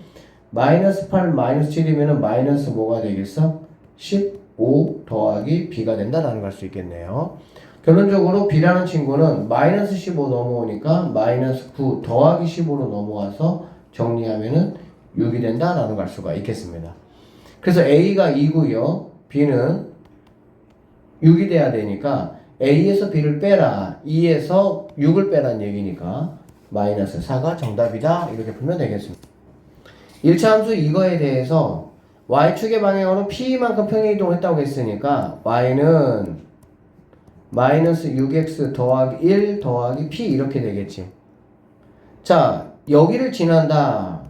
마이너스 8, 마이너스 7이면 마이너스 뭐가 되겠어? 15 더하기 b가 된다라는 걸 알 수 있겠네요. 결론적으로 b라는 친구는 마이너스 15 넘어오니까 마이너스 9 더하기 15로 넘어가서 정리하면은 6이 된다라는 걸 알 수가 있겠습니다. 그래서 a가 2고요. b는 6이 돼야 되니까 a에서 b를 빼라. 2에서 6을 빼라는 얘기니까 마이너스 4가 정답이다. 이렇게 풀면 되겠습니다. 1차 함수 이거에 대해서 y축의 방향으로 p만큼 평행이동을 했다고 했으니까 y는 마이너스 6x 더하기 1 더하기 p 이렇게 되겠지. 자, 여기를 지난다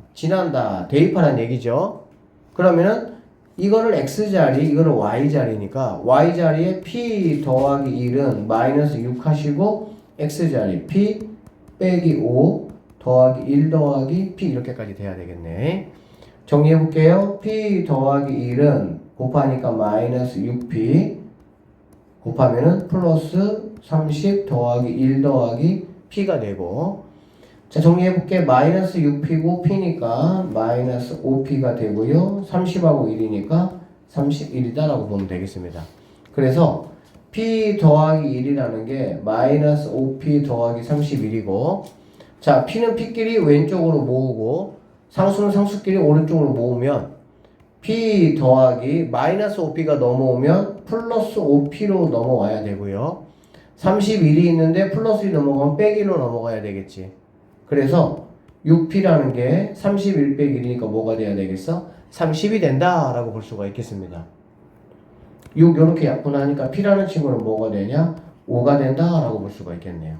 대입하라는 얘기죠. 그러면은 이거를 x자리, 이거를 y자리니까 y자리에 p 더하기 1은 마이너스 6 하시고 x자리 p 빼기 5 더하기 1 더하기 p 이렇게까지 돼야 되겠네. 정리해 볼게요. p 더하기 1은 곱하니까 마이너스 6p 곱하면은 플러스 30 더하기 1 더하기 p가 되고, 자 정리해 볼게. 마이너스 6p고 p니까 마이너스 5p가 되고요. 30하고 1이니까 31이다 라고 보면 되겠습니다. 그래서 p 더하기 1이라는 게 마이너스 5p 더하기 31이고, 자 p는 p끼리 왼쪽으로 모으고 상수는 상수끼리 오른쪽으로 모으면 p 더하기 마이너스 5p가 넘어오면 플러스 5p로 넘어와야 되고요. 31이 있는데 플러스 1 넘어가면 빼기로 넘어가야 되겠지. 그래서 6p라는 게 31 빼기 1이니까 뭐가 돼야 되겠어? 30이 된다 라고 볼 수가 있겠습니다. 6 이렇게 약분하니까 p라는 친구는 뭐가 되냐? 5가 된다 라고 볼 수가 있겠네요.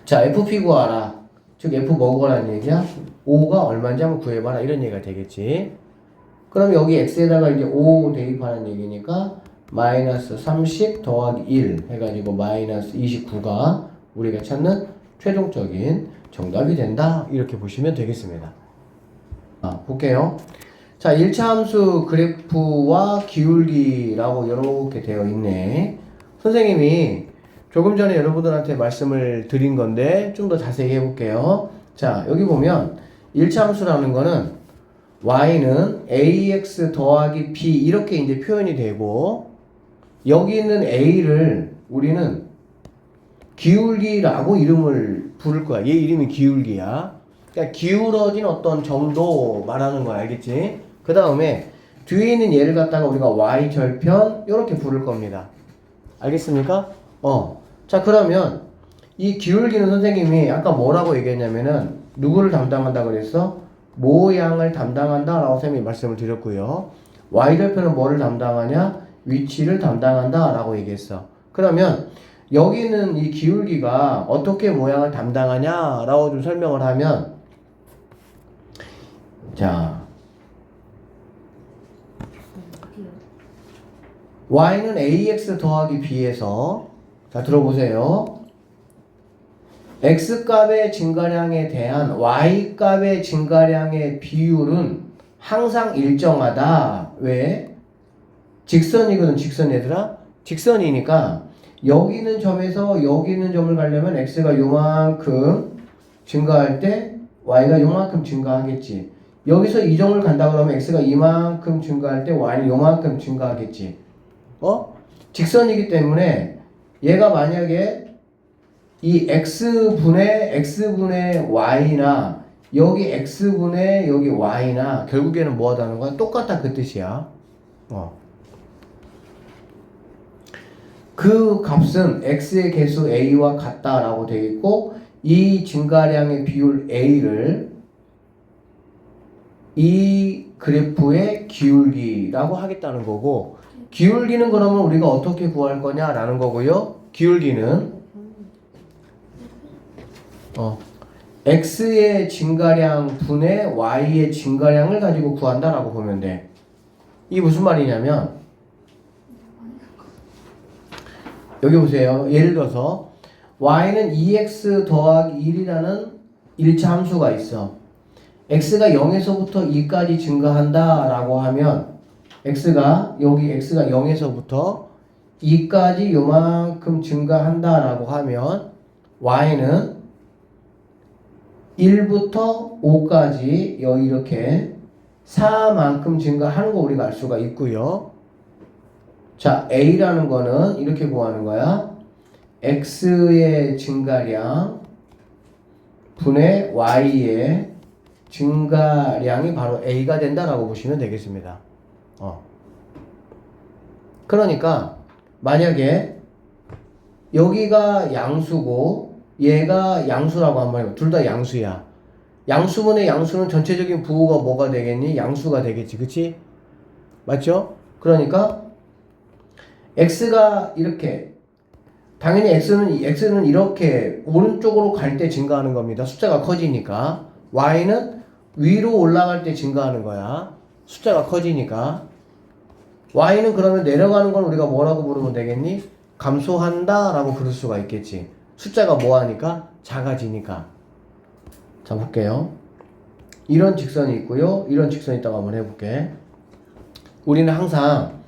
자, fp 구하라. 즉 f 뭐 구하라는 얘기야? 5가 얼마인지 한번 구해봐라 이런 얘기가 되겠지. 그럼 여기 x에다가 이제 5 대입하는 얘기니까 마이너스 30 더하기 1 해가지고 마이너스 29가 우리가 찾는 최종적인 정답이 된다 이렇게 보시면 되겠습니다. 볼게요. 자, 1차 함수 그래프와 기울기라고 이렇게 되어 있네. 선생님이 조금 전에 여러분들한테 말씀을 드린 건데 좀 더 자세히 해볼게요. 자, 여기 보면 1차 함수라는 거는 y는 ax 더하기 b 이렇게 이제 표현이 되고, 여기 있는 a를 우리는 기울기라고 이름을 부를 거야. 얘 이름이 기울기야. 그러니까 기울어진 어떤 정도 말하는 거야. 알겠지? 그 다음에 뒤에 있는 얘를 갖다가 우리가 y절편 이렇게 부를 겁니다. 알겠습니까? 자, 그러면 이 기울기는 선생님이 아까 뭐라고 얘기했냐면은 누구를 담당한다 그랬어? 모양을 담당한다 라고 선생님이 말씀을 드렸고요. y절편은 뭐를 담당하냐? 위치를 담당한다 라고 얘기했어. 그러면 여기 있는 이 기울기가 어떻게 모양을 담당하냐 라고 좀 설명을 하면, 자 y는 ax 더하기 b에서, 자 들어보세요. x값의 증가량에 대한 y값의 증가량의 비율은 항상 일정하다. 왜? 직선이거든. 직선 얘들아. 직선이니까 여기 있는 점에서 여기 있는 점을 가려면 x가 요만큼 증가할 때 y가 요만큼 증가하겠지. 여기서 이 점을 간다 그러면 x가 이만큼 증가할 때 y는 요만큼 증가하겠지. 직선이기 때문에 얘가 만약에 이 x분의 y나 여기 x분의 여기 y나 결국에는 뭐 하다는 거야? 똑같다 그 뜻이야. 그 값은 x의 개수 a와 같다라고 되어 있고, 이 증가량의 비율 a를 이 그래프의 기울기라고 하겠다는 거고, 기울기는 그러면 우리가 어떻게 구할 거냐라는 거고요. 기울기는 x의 증가량 분의 y의 증가량을 가지고 구한다라고 보면 돼. 이게 무슨 말이냐면, 여기 보세요. 예를 들어서 y는 2x 더하기 1이라는 1차 함수가 있어. x가 0에서부터 2까지 증가한다 라고 하면 x가 여기 x가 0에서부터 2까지 요만큼 증가한다라고 하면 y는 1부터 5까지 여기 이렇게 4만큼 증가하는 거 우리가 알 수가 있고요. 자, a라는 거는 이렇게 구하는 거야. x의 증가량 분의 y의 증가량이 바로 a가 된다라고 보시면 되겠습니다. 그러니까 만약에 여기가 양수고 얘가 양수라고 한번 해봐. 둘 다 양수야. 양수분의 양수는 전체적인 부호가 뭐가 되겠니? 양수가 되겠지. 그치? 맞죠? 그러니까 x가 이렇게 당연히 x는 이렇게 오른쪽으로 갈 때 증가하는 겁니다. 숫자가 커지니까. y는 위로 올라갈 때 증가하는 거야. 숫자가 커지니까. y는 그러면 내려가는 건 우리가 뭐라고 부르면 되겠니? 감소한다 라고 부를 수가 있겠지. 숫자가 뭐하니까? 작아지니까. 자, 볼게요. 이런 직선이 있고요. 이런 직선이 있다고 한번 해볼게. 우리는 항상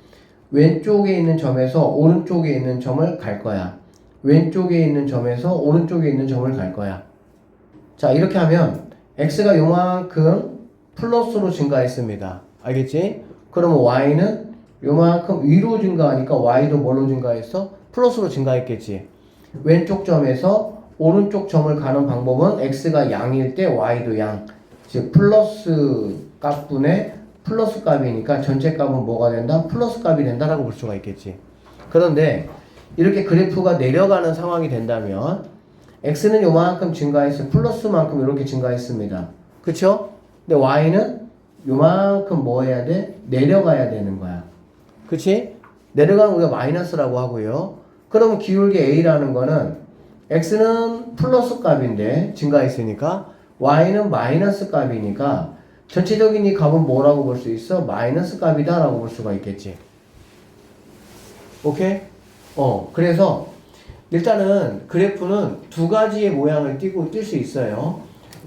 왼쪽에 있는 점에서 오른쪽에 있는 점을 갈 거야. 왼쪽에 있는 점에서 오른쪽에 있는 점을 갈 거야. 자, 이렇게 하면 x가 요만큼 플러스로 증가했습니다. 알겠지? 그러면 y는 요만큼 위로 증가하니까 y도 뭘로 증가했어? 플러스로 증가했겠지. 왼쪽 점에서 오른쪽 점을 가는 방법은 x가 양일 때 y도 양. 즉 플러스 값분의 플러스 값이니까 전체 값은 뭐가 된다? 플러스 값이 된다라고 볼 수가 있겠지. 그런데 이렇게 그래프가 내려가는 상황이 된다면 x는 요만큼 증가했어. 플러스만큼 이렇게 증가했습니다. 그쵸? 근데 y는 요만큼 뭐 해야 돼? 내려가야 되는 거야. 그치? 내려가면 우리가 마이너스라고 하고요. 그러면 기울기 a라는 거는 x는 플러스 값인데 증가했으니까 y는 마이너스 값이니까 전체적인 이 값은 뭐라고 볼 수 있어? 마이너스 값이다 라고 볼 수가 있겠지. 오케이? 그래서 일단은 그래프는 두 가지의 모양을 띌 수 있어요.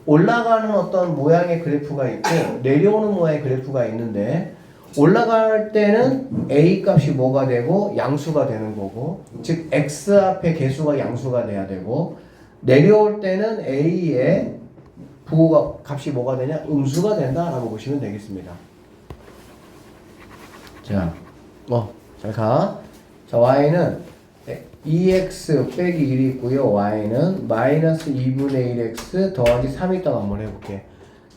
올라가는 어떤 모양의 그래프가 있고 내려오는 모양의 그래프가 있는데 올라갈 때는 a 값이 뭐가 되고 양수가 되는 거고, 즉 x 앞에 개수가 양수가 돼야 되고, 내려올 때는 a의 부호가 값이 뭐가 되냐? 음수가 된다라고 보시면 되겠습니다. 자, 잘 가. 자, y는 2x 빼기 1이 있고요. y는 마이너스 2분의 1x 더하기 3이 있다고 한번 해볼게.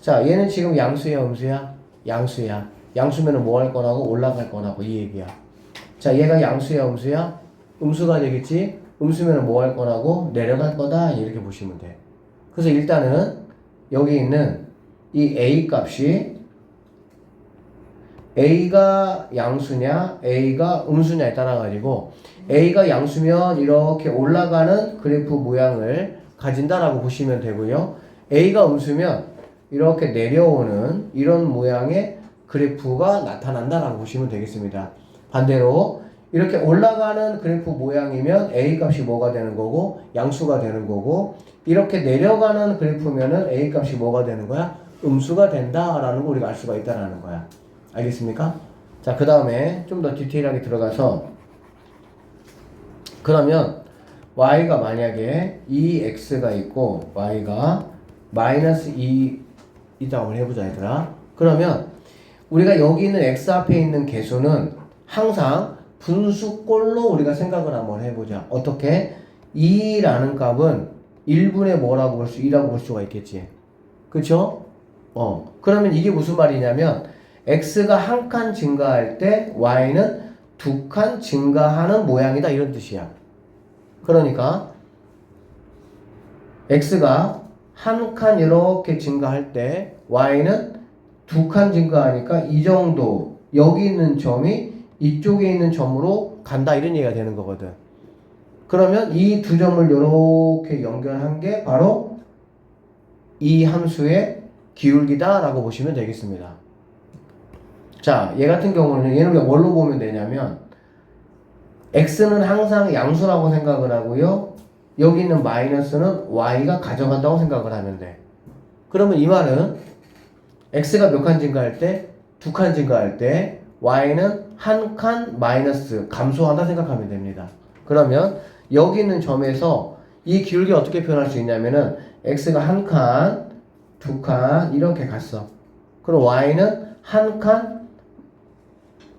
자, 얘는 지금 양수야, 음수야? 양수야. 양수면은 뭐 할 거라고? 올라갈 거라고 이 얘기야. 자, 얘가 양수야, 음수야? 음수가 되겠지? 음수면은 뭐 할 거라고? 내려갈 거다 이렇게 보시면 돼. 그래서 일단은 여기 있는 이 a 값이 a가 양수냐 a가 음수냐에 따라 가지고 a가 양수면 이렇게 올라가는 그래프 모양을 가진다라고 보시면 되고요. a가 음수면 이렇게 내려오는 이런 모양의 그래프가 나타난다라고 보시면 되겠습니다. 반대로 이렇게 올라가는 그래프 모양이면 a 값이 뭐가 되는 거고 양수가 되는 거고, 이렇게 내려가는 그래프면은 a 값이 뭐가 되는 거야? 음수가 된다라는 거 우리가 알 수가 있다라는 거야. 알겠습니까? 자, 그 다음에 좀 더 디테일하게 들어가서 그러면 y가 만약에 2x가 있고 y가 마이너스 2 이따 한번 해보자 얘들아. 그러면 우리가 여기 있는 x 앞에 있는 개수는 항상 분수꼴로 우리가 생각을 한번 해보자. 어떻게? 2라는 값은 1분의 뭐라고 볼 수, 2라고 볼 수가 있겠지. 그쵸? 그러면 이게 무슨 말이냐면 x가 한 칸 증가할 때 y는 두 칸 증가하는 모양이다 이런 뜻이야. 그러니까 x가 한 칸 이렇게 증가할 때 y는 두 칸 증가하니까 이 정도 여기 있는 점이 이쪽에 있는 점으로 간다 이런 얘기가 되는 거거든. 그러면 이 두 점을 이렇게 연결한 게 바로 이 함수의 기울기다 라고 보시면 되겠습니다. 자, 얘 같은 경우는 얘는 우리가 뭘로 보면 되냐면 x는 항상 양수라고 생각을 하고요. 여기 있는 마이너스는 y가 가져간다고 생각을 하면 돼. 그러면 이 말은 x가 몇 칸 증가할 때? 두 칸 증가할 때 y는 한 칸 마이너스 감소한다 생각하면 됩니다. 그러면 여기 있는 점에서 이 기울기 어떻게 표현할 수 있냐면은 x가 한 칸, 두 칸 이렇게 갔어. 그럼 y는 한 칸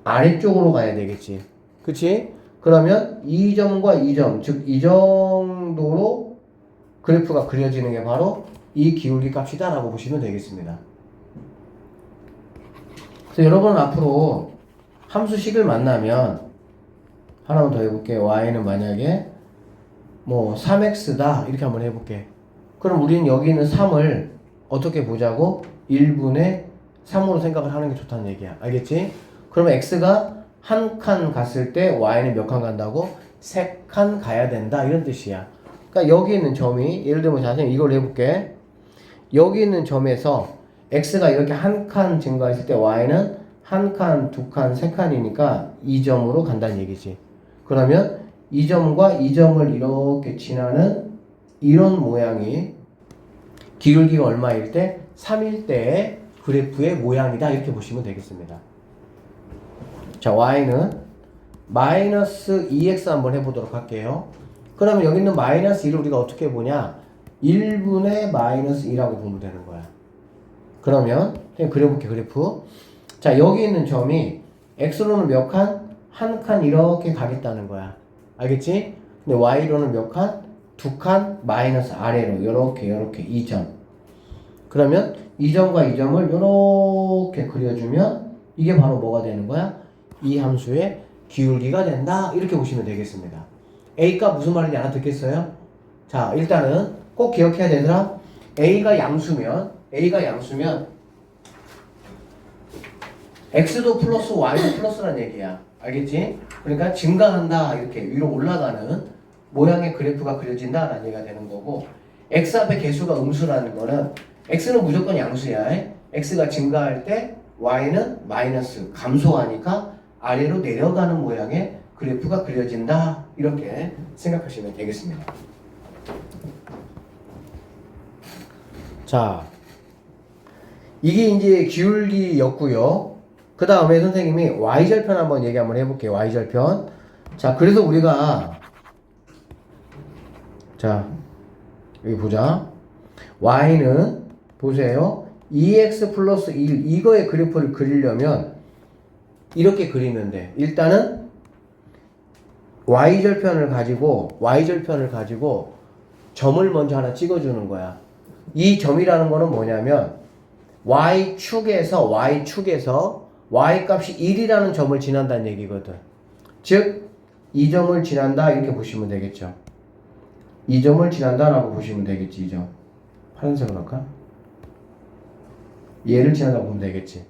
아래쪽으로 가야 되겠지. 그치? 그러면 이 점과 이 점, 즉 이 정도로 그래프가 그려지는 게 바로 이 기울기 값이다 라고 보시면 되겠습니다. 그래서 여러분은 앞으로 함수식을 만나면 하나만 더 해볼게. y는 만약에 뭐 3x다 이렇게 한번 해볼게. 그럼 우리는 여기 있는 3을 어떻게 보자고? 1분의 3으로 생각을 하는 게 좋다는 얘기야. 알겠지? 그러면 x가 한 칸 갔을 때 y는 몇 칸 간다고? 3칸 가야 된다 이런 뜻이야. 그러니까 여기 있는 점이 예를 들면 자세히 이걸 해볼게. 여기 있는 점에서 x가 이렇게 한 칸 증가했을 때 y는 한 칸, 두 칸, 세 칸이니까 이 점으로 간다는 얘기지. 그러면 이 점과 이 점을 이렇게 지나는 이런 모양이 기울기가 얼마일 때? 3일 때의 그래프의 모양이다 이렇게 보시면 되겠습니다. 자, y는 마이너스 2x 한번 해보도록 할게요. 그러면 여기 있는 마이너스 1을 우리가 어떻게 보냐? 1분의 마이너스 2라고 보면 되는 거야. 그러면 그냥 그려볼게 그래프. 자, 여기 있는 점이 x로는 몇 칸? 한 칸 이렇게 가겠다는 거야. 알겠지? 근데 y로는 몇 칸? 두 칸 마이너스 아래로 요렇게 이 점. 그러면 이 점과 이 점을 요렇게 그려주면 이게 바로 뭐가 되는 거야? 이 함수의 기울기가 된다 이렇게 보시면 되겠습니다. a가 무슨 말인지 알아듣겠어요? 자, 일단은 꼭 기억해야 되더라. a가 양수면 x도 플러스 y도 플러스라는 얘기야. 알겠지? 그러니까 증가한다 이렇게 위로 올라가는 모양의 그래프가 그려진다라는 얘기가 되는 거고, x 앞에 개수가 음수라는 거는 x는 무조건 양수야. x가 증가할 때 y는 마이너스 감소하니까 아래로 내려가는 모양의 그래프가 그려진다 이렇게 생각하시면 되겠습니다. 자, 이게 이제 기울기였고요. 그 다음에 선생님이 y절편 한번 얘기 한번 해볼게요. y절편. 자, 그래서 우리가 자 여기 보자. y는 보세요. 2x 플러스 1 이거의 그래프를 그리려면 이렇게 그리면 돼. 일단은 y절편을 가지고 점을 먼저 하나 찍어주는 거야. 이 점이라는 거는 뭐냐면 y축에서 y 값이 1이라는 점을 지난다는 얘기거든. 즉, 이 점을 지난다 이렇게 보시면 되겠죠. 이 점을 지난다라고 보시면 되겠지. 이 점. 파란색으로 할까? 얘를 지난다고 보면 되겠지.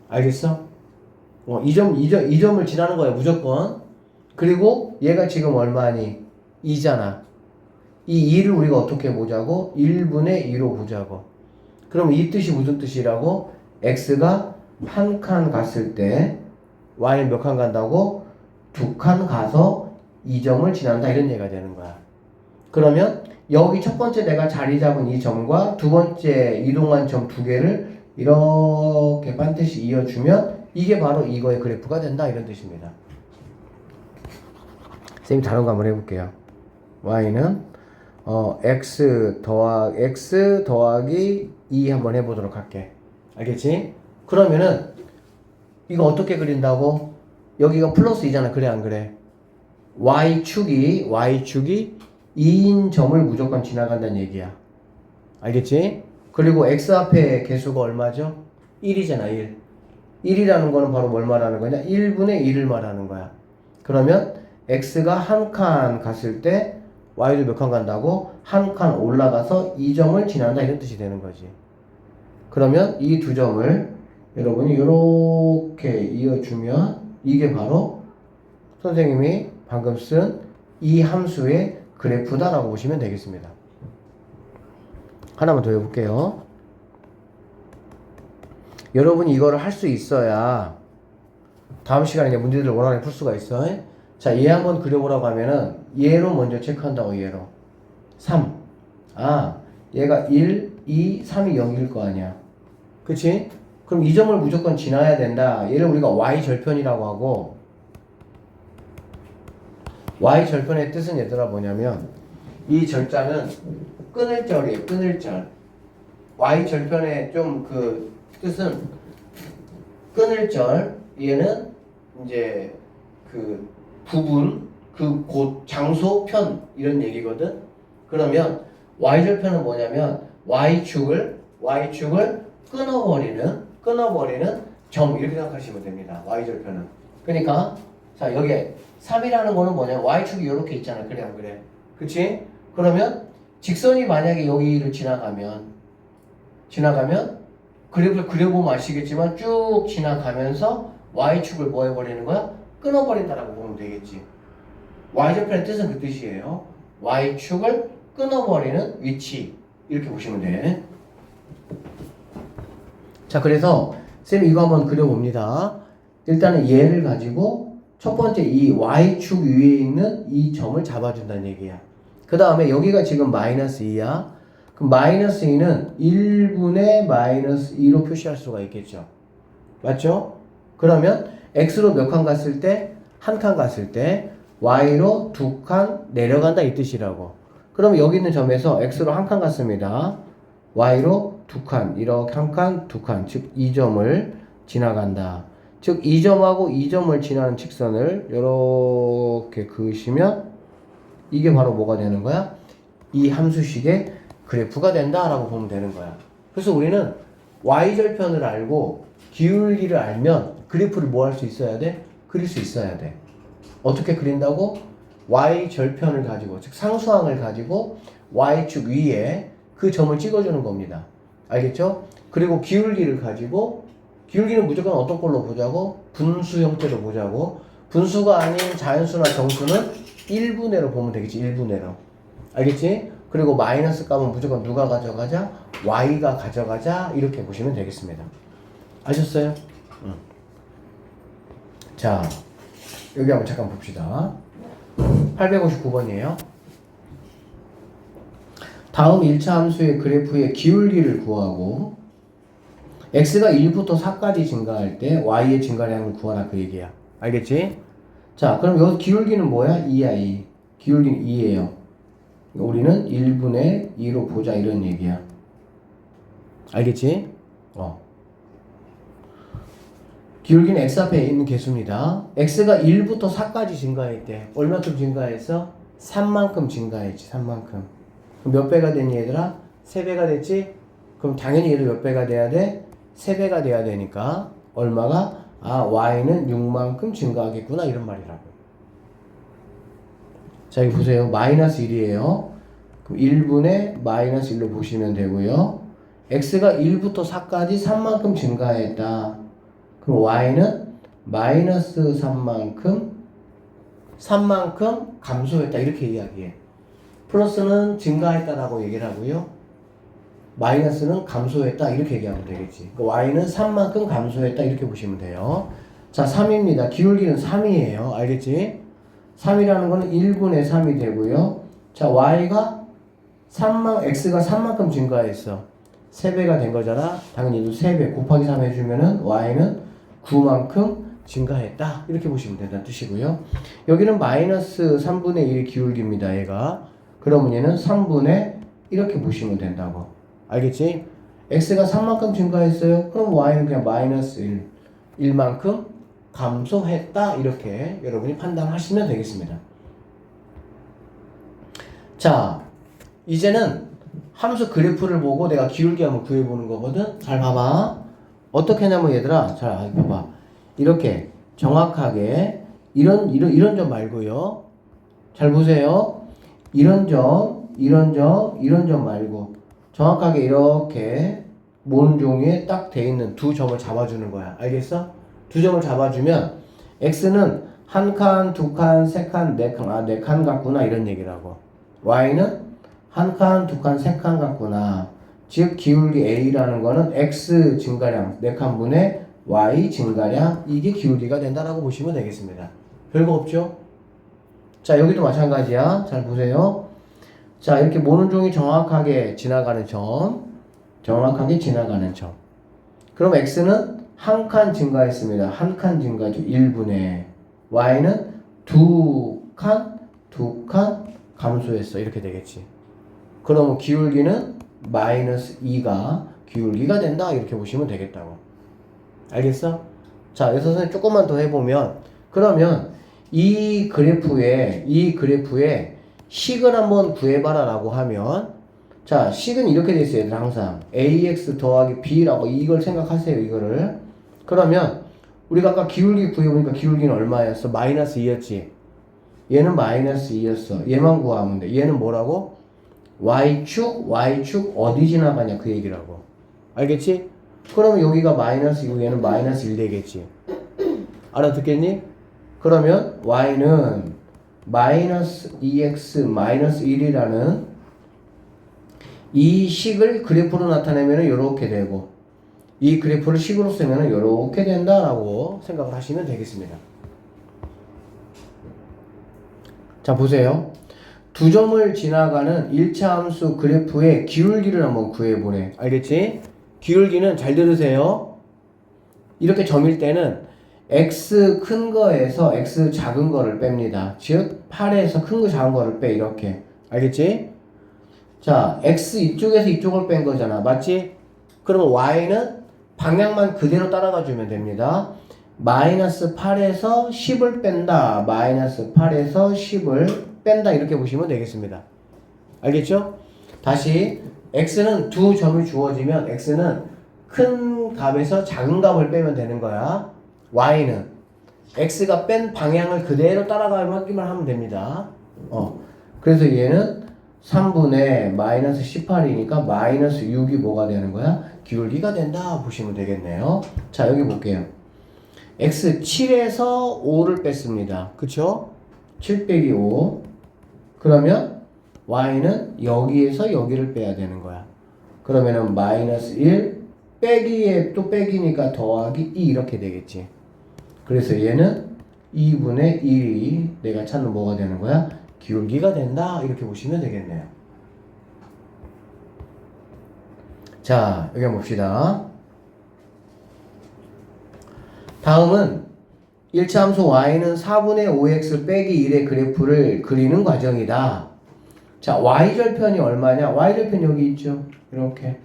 알겠어? 이 점을 지나는 거야 무조건. 그리고 얘가 지금 얼마니? 2잖아. 이 2를 우리가 어떻게 보자고? 1분의 2로 보자고. 그럼 이 뜻이 무슨 뜻이라고? x가 한 칸 갔을 때 y는 몇 칸 간다고? 두 칸 가서 이 점을 지난다 이런 얘기가 되는 거야. 그러면 여기 첫 번째 내가 자리 잡은 이 점과 두 번째 이동한 점 두 개를 이렇게 반드시 이어주면 이게 바로 이거의 그래프가 된다 이런 뜻입니다. 선생님 다른 거 한번 해볼게요. y는 x 더하기 2 한번 해보도록 할게. 알겠지? 그러면은 이거 어떻게 그린다고? 여기가 플러스 2잖아. 그래 안 그래? y축이 2인 점을 무조건 지나간다는 얘기야. 알겠지? 그리고 x 앞에 개수가 얼마죠? 1이잖아. 1. 1이라는 거는 바로 뭘 말하는 거냐? 1분의 1을 말하는 거야. 그러면 x가 한 칸 갔을 때 y도 몇 칸 간다고? 한 칸 올라가서 이 점을 지난다 이런 뜻이 되는 거지. 그러면 이 두 점을 여러분이 이렇게 이어주면 이게 바로 선생님이 방금 쓴 이 함수의 그래프다라고 보시면 되겠습니다. 하나만 더 해볼게요. 여러분이 이거를 할 수 있어야 다음 시간에 이제 문제들을 원활하게 풀 수가 있어. 자, 얘 한번 그려보라고 하면은 얘로 먼저 체크한다고. 얘로 3. 아, 얘가 1, 2, 3이 0일 거 아니야. 그치? 그럼 이 점을 무조건 지나야 된다. 얘를 우리가 y절편이라고 하고, y절편의 뜻은 얘들아 뭐냐면 이 절자는 끊을 절이에요. 끊을 절. y절편의 좀 그 뜻은 끊을 절. 얘는 이제 그 부분, 그 곳, 장소, 편 이런 얘기거든. 그러면 y절편은 뭐냐면 y축을 끊어버리는 점 이렇게 생각하시면 됩니다. y절편은. 그러니까 자 여기에 3이라는 거는 뭐냐? y축이 이렇게 있잖아. 그래 안 그래? 그치? 그러면 직선이 만약에 여기를 지나가면 그래프를 그려보면 아시겠지만 쭉 지나가면서 y축을 뭐 해버리는 거야? 끊어버린다라고 보면 되겠지. y절편의 뜻은 그 뜻이에요. y축을 끊어버리는 위치 이렇게 보시면 돼. 자 그래서 쌤이 이거 한번 그려봅니다. 일단은 얘를 가지고 첫 번째 이 y축 위에 있는 이 점을 잡아준다는 얘기야. 그 다음에 여기가 지금 마이너스 2야. 그럼 마이너스 2는 1분의 마이너스 2로 표시할 수가 있겠죠. 맞죠? 그러면 x로 몇 칸 갔을 때? 한 칸 갔을 때 y로 2칸 내려간다 이 뜻이라고. 그럼 여기 있는 점에서 x로 한 칸 갔습니다. y로 2칸 이렇게 한 칸, 2칸 즉 이 점을 지나간다. 즉 이 점하고 이 점을 지나는 직선을 이렇게 그으시면 이게 바로 뭐가 되는 거야? 이 함수식의 그래프가 된다라고 보면 되는 거야. 그래서 우리는 y절편을 알고 기울기를 알면 그래프를 뭐 할 수 있어야 돼? 그릴 수 있어야 돼. 어떻게 그린다고? y절편을 가지고 즉 상수항을 가지고 y축 위에 그 점을 찍어주는 겁니다. 알겠죠? 그리고 기울기를 가지고 기울기는 무조건 어떤 걸로 보자고? 분수 형태로 보자고. 분수가 아닌 자연수나 정수는 1분의로 보면 되겠지. 1분의로. 알겠지? 그리고 마이너스 값은 무조건 누가 가져가자? y가 가져가자. 이렇게 보시면 되겠습니다. 아셨어요? 자, 여기 한번 잠깐 봅시다. 859번이에요. 다음 1차 함수의 그래프의 기울기를 구하고 x가 1부터 4까지 증가할 때 y의 증가량을 구하라 그 얘기야. 알겠지? 자, 그럼 여기 기울기는 뭐야? 2야, 2. 기울기는 2예요. 우리는 1분의 2로 보자 이런 얘기야. 알겠지? 기울기는 x 앞에 있는 개수입니다. x가 1부터 4까지 증가했대. 얼마큼 증가했어? 3만큼 증가했지. 3만큼. 그럼 몇 배가 됐니 얘들아? 3배가 됐지? 그럼 당연히 얘도 몇 배가 돼야 돼? 3배가 돼야 되니까 얼마가? y는 6만큼 증가하겠구나 이런 말이라고. 자 여기 보세요. 마이너스 1이에요. 그럼 1분의 마이너스 1로 보시면 되고요. x가 1부터 4까지 3만큼 증가했다. 그럼 y는 마이너스 3만큼 감소했다 이렇게 이야기해. 플러스는 증가했다라고 얘기를 하고요. 마이너스는 감소했다 이렇게 얘기하면 되겠지. y는 3만큼 감소했다 이렇게 보시면 돼요. 자 3입니다. 기울기는 3이에요. 알겠지? 3이라는 거는 1분의 3이 되고요. 자 y가 x가 3만큼 증가했어. 3배가 된 거잖아. 당연히 또 3배 곱하기 3 해주면은 y는 9만큼 증가했다 이렇게 보시면 된다는 뜻이고요. 여기는 마이너스 3분의 1 기울기입니다. 얘가. 그러면 얘는 3분의 이렇게 보시면 된다고. 알겠지? x가 3만큼 증가했어요. 그럼 y는 그냥 마이너스 1만큼 감소했다 이렇게 여러분이 판단하시면 되겠습니다. 자 이제는 함수 그래프를 보고 내가 기울기 한번 구해보는 거거든. 잘 봐봐. 어떻게 하냐면 얘들아 잘 봐봐. 이렇게 정확하게 이런 점 말고요. 잘 보세요. 이런 점 말고 정확하게 이렇게 모는 종이에 딱 돼 있는 두 점을 잡아주는 거야. 알겠어? 두 점을 잡아주면 x는 한 칸, 두 칸, 세 칸, 네 칸, 네 칸 같구나 이런 얘기라고. y는 한 칸, 두 칸, 세 칸 같구나. 즉 기울기 a라는 거는 x 증가량 4칸분의 y 증가량 이게 기울기가 된다라고 보시면 되겠습니다. 별거 없죠? 자 여기도 마찬가지야. 잘 보세요. 자 이렇게 모는 종이 정확하게 지나가는 점 그럼 x는 한 칸 증가했습니다. 한 칸 증가죠. 1분의 y는 두 칸 감소했어. 이렇게 되겠지. 그러면 기울기는 마이너스 2가 기울기가 된다. 이렇게 보시면 되겠다고. 알겠어? 자, 여기서 선생님 조금만 더 해보면, 그러면 이 그래프에 식을 한번 구해봐라 라고 하면, 자, 식은 이렇게 돼 있어요. 얘들 항상 ax 더하기 b라고 이걸 생각하세요. 이거를. 그러면 우리가 아까 기울기 구해보니까 기울기는 얼마였어? 마이너스 2였지. 얘는 마이너스 2였어. 얘만 구하면 돼. 얘는 뭐라고? y축 어디 지나가냐 그 얘기라고. 알겠지? 그러면 여기가 마이너스 2고 얘는 마이너스 1 되겠지. 알아듣겠니? 그러면 y는 마이너스 2x 마이너스 1이라는 이 식을 그래프로 나타내면 이렇게 되고, 이 그래프를 식으로 쓰면 이렇게 된다라고 생각을 하시면 되겠습니다. 자, 보세요. 두 점을 지나가는 1차 함수 그래프의 기울기를 한번 구해보래. 알겠지? 기울기는 잘 들으세요. 이렇게 점일 때는 x 큰 거에서 x 작은 거를 뺍니다. 즉 8에서 큰 거 작은 거를 빼. 이렇게. 알겠지? 자, x 이쪽에서 이쪽을 뺀 거잖아. 맞지? 그러면 y는 방향만 그대로 따라가 주면 됩니다. 마이너스 8에서 10을 뺀다. 마이너스 8에서 10을 뺀다. 이렇게 보시면 되겠습니다. 알겠죠? 다시 x는 두 점이 주어지면 x는 큰 값에서 작은 값을 빼면 되는 거야. y는 x가 뺀 방향을 그대로 따라가기만 하면 됩니다. 그래서 얘는 3분의 마이너스 18이니까 마이너스 6이 뭐가 되는 거야? 기울기가 된다 보시면 되겠네요. 자, 여기 볼게요. x 7에서 5를 뺐습니다. 그쵸? 7 빼기 5. 그러면 y는 여기에서 여기를 빼야 되는 거야. 그러면은 마이너스 1 빼기에 또 빼기니까 더하기 2 이렇게 되겠지. 그래서 얘는 2분의 1이 내가 찾는 뭐가 되는 거야? 기울기가 된다. 이렇게 보시면 되겠네요. 자, 여기 한번 봅시다. 다음은 1차 함수 y는 4분의 5x 빼기 1의 그래프를 그리는 과정이다. 자, y절편이 얼마냐? y절편 여기 있죠. 이렇게.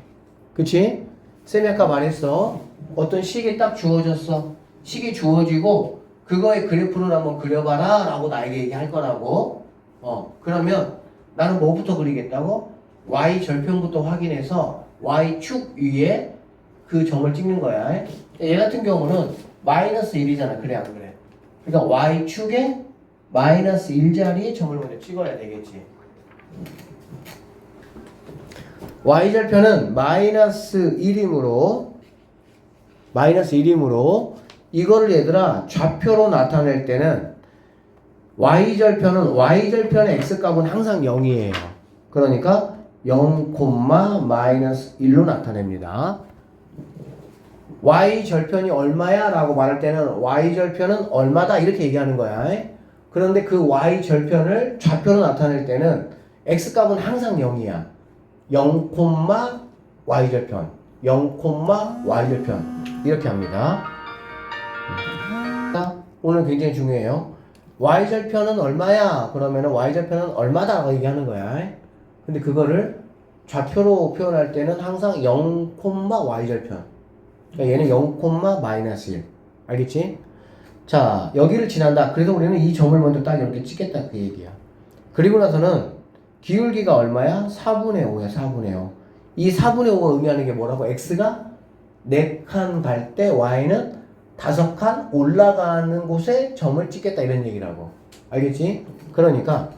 그치? 쌤이 아까 말했어. 어떤 식이 딱 주어졌어. 식이 주어지고 그거의 그래프를 한번 그려봐라 라고 나에게 얘기할 거라고. 그러면 나는 뭐부터 그리겠다고? y절편부터 확인해서 y축 위에 그 점을 찍는 거야. 얘 같은 경우는 마이너스 1이잖아. 그래 안 그래? 그러니까 y축에 마이너스 1자리에 점을 먼저 찍어야 되겠지. y절편은 마이너스 1이므로 이거를 얘들아 좌표로 나타낼 때는 y절편의 x값은 항상 0이에요. 그러니까 0, 마이너스 1로 나타냅니다. y절편이 얼마야? 라고 말할 때는 y절편은 얼마다 이렇게 얘기하는 거야. 그런데 그 y절편을 좌표로 나타낼 때는 x값은 항상 0이야. 0, y절편 0, y절편 이렇게 합니다. 오늘 굉장히 중요해요. y절편은 얼마야? 그러면 y절편은 얼마다 얘기하는 거야. 근데 그거를 좌표로 표현할 때는 항상 0, y절편. 그러니까 얘는 0, 마이너스 1. 알겠지? 자, 여기를 지난다. 그래서 우리는 이 점을 먼저 딱 이렇게 찍겠다 그 얘기야. 그리고 나서는 기울기가 얼마야? 4분의 5야. 4분의 5. 이 4분의 5가 의미하는 게 뭐라고? x가 4칸 갈 때 y는 5칸 올라가는 곳에 점을 찍겠다 이런 얘기라고. 알겠지? 그러니까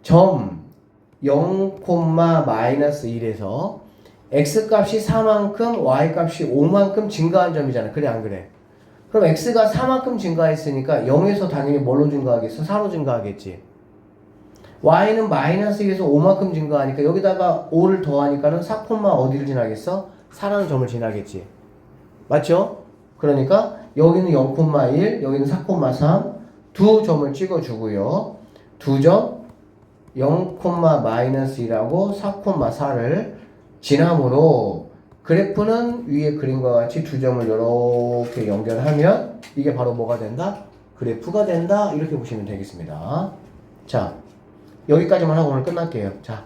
점 0, 마이너스 1에서 x값이 4만큼 y값이 5만큼 증가한 점이잖아. 그래 안 그래? 그럼 x가 4만큼 증가했으니까 0에서 당연히 뭘로 증가하겠어? 4로 증가하겠지. y는 마이너스 1에서 5만큼 증가하니까 여기다가 5를 더하니까는 4, 어디를 지나겠어? 4라는 점을 지나겠지. 맞죠? 그러니까 여기는 0,1, 여기는 4,3 두 점을 찍어주고요. 두 점 0, 마이너스 1하고 4,4를 지남으로 그래프는 위에 그림과 같이 두 점을 이렇게 연결하면 이게 바로 뭐가 된다? 그래프가 된다. 이렇게 보시면 되겠습니다. 자, 여기까지만 하고 오늘 끝날게요. 자,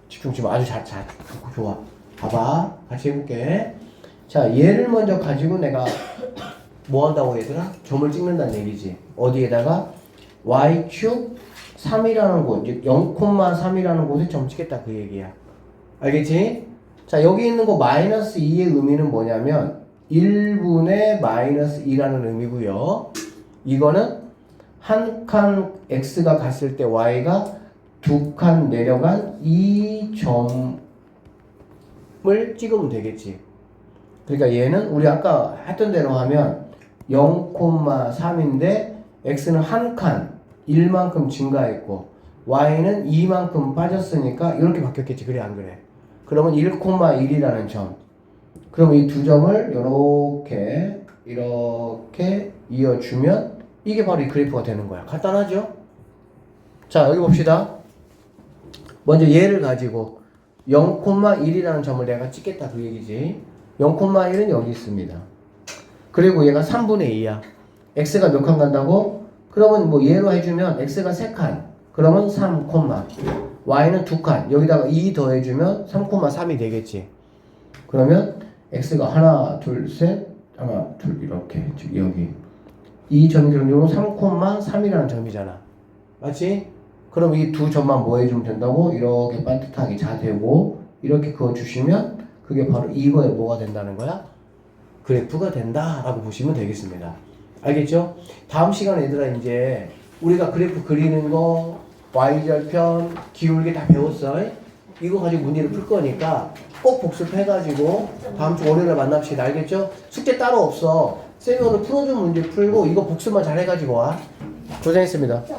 집중 지금 아주 잘 좋아. 봐봐. 같이 해볼게. 자, 얘를 먼저 가지고 내가 뭐 한다고 얘들아? 점을 찍는다는 얘기지. 어디에다가? y축 3이라는 곳, 0,3이라는 곳에 점 찍겠다 그 얘기야. 알겠지? 자, 여기 있는 거 마이너스 2의 의미는 뭐냐면 1분의 마이너스 2라는 의미고요. 이거는 한 칸 x가 갔을 때 y가 두 칸 내려간 이 점을 찍으면 되겠지. 그러니까 얘는 우리 아까 했던 대로 하면 0,3인데 x는 한 칸 1만큼 증가했고 y는 2만큼 빠졌으니까 이렇게 바뀌었겠지. 그래 안 그래? 그러면 1,1이라는 점. 그럼 이 두 점을 이렇게 이어주면 이게 바로 이 그래프가 되는 거야. 간단하죠? 자, 여기 봅시다. 먼저 얘를 가지고 0,1이라는 점을 내가 찍겠다 그 얘기지. 0,1은 여기 있습니다. 그리고 얘가 3분의 2야. x가 몇 칸 간다고? 그러면 뭐 얘로 해주면 x가 3칸. 그러면 3, y는 2칸. 여기다가 2 더해주면 3,3이 되겠지. 그러면 x가 하나, 둘, 셋, 하나, 둘 이렇게 여기 이 점이 기본적으로 3,3이라는 점이잖아. 맞지? 그럼 이 두 점만 뭐 해주면 된다고? 이렇게 반듯하게 자대고 이렇게 그어주시면 그게 바로 이거에 뭐가 된다는 거야? 그래프가 된다라고 보시면 되겠습니다. 알겠죠? 다음 시간에 얘들아 이제 우리가 그래프 그리는 거 y절편 기울기 다 배웠어. 이거 가지고 문제를 풀 거니까 꼭 복습해가지고 다음 주 월요일에 만납시다. 알겠죠? 숙제 따로 없어. 쌤이 오늘 풀어준 문제 풀고 이거 복습만 잘 해가지고 와. 고생했습니다.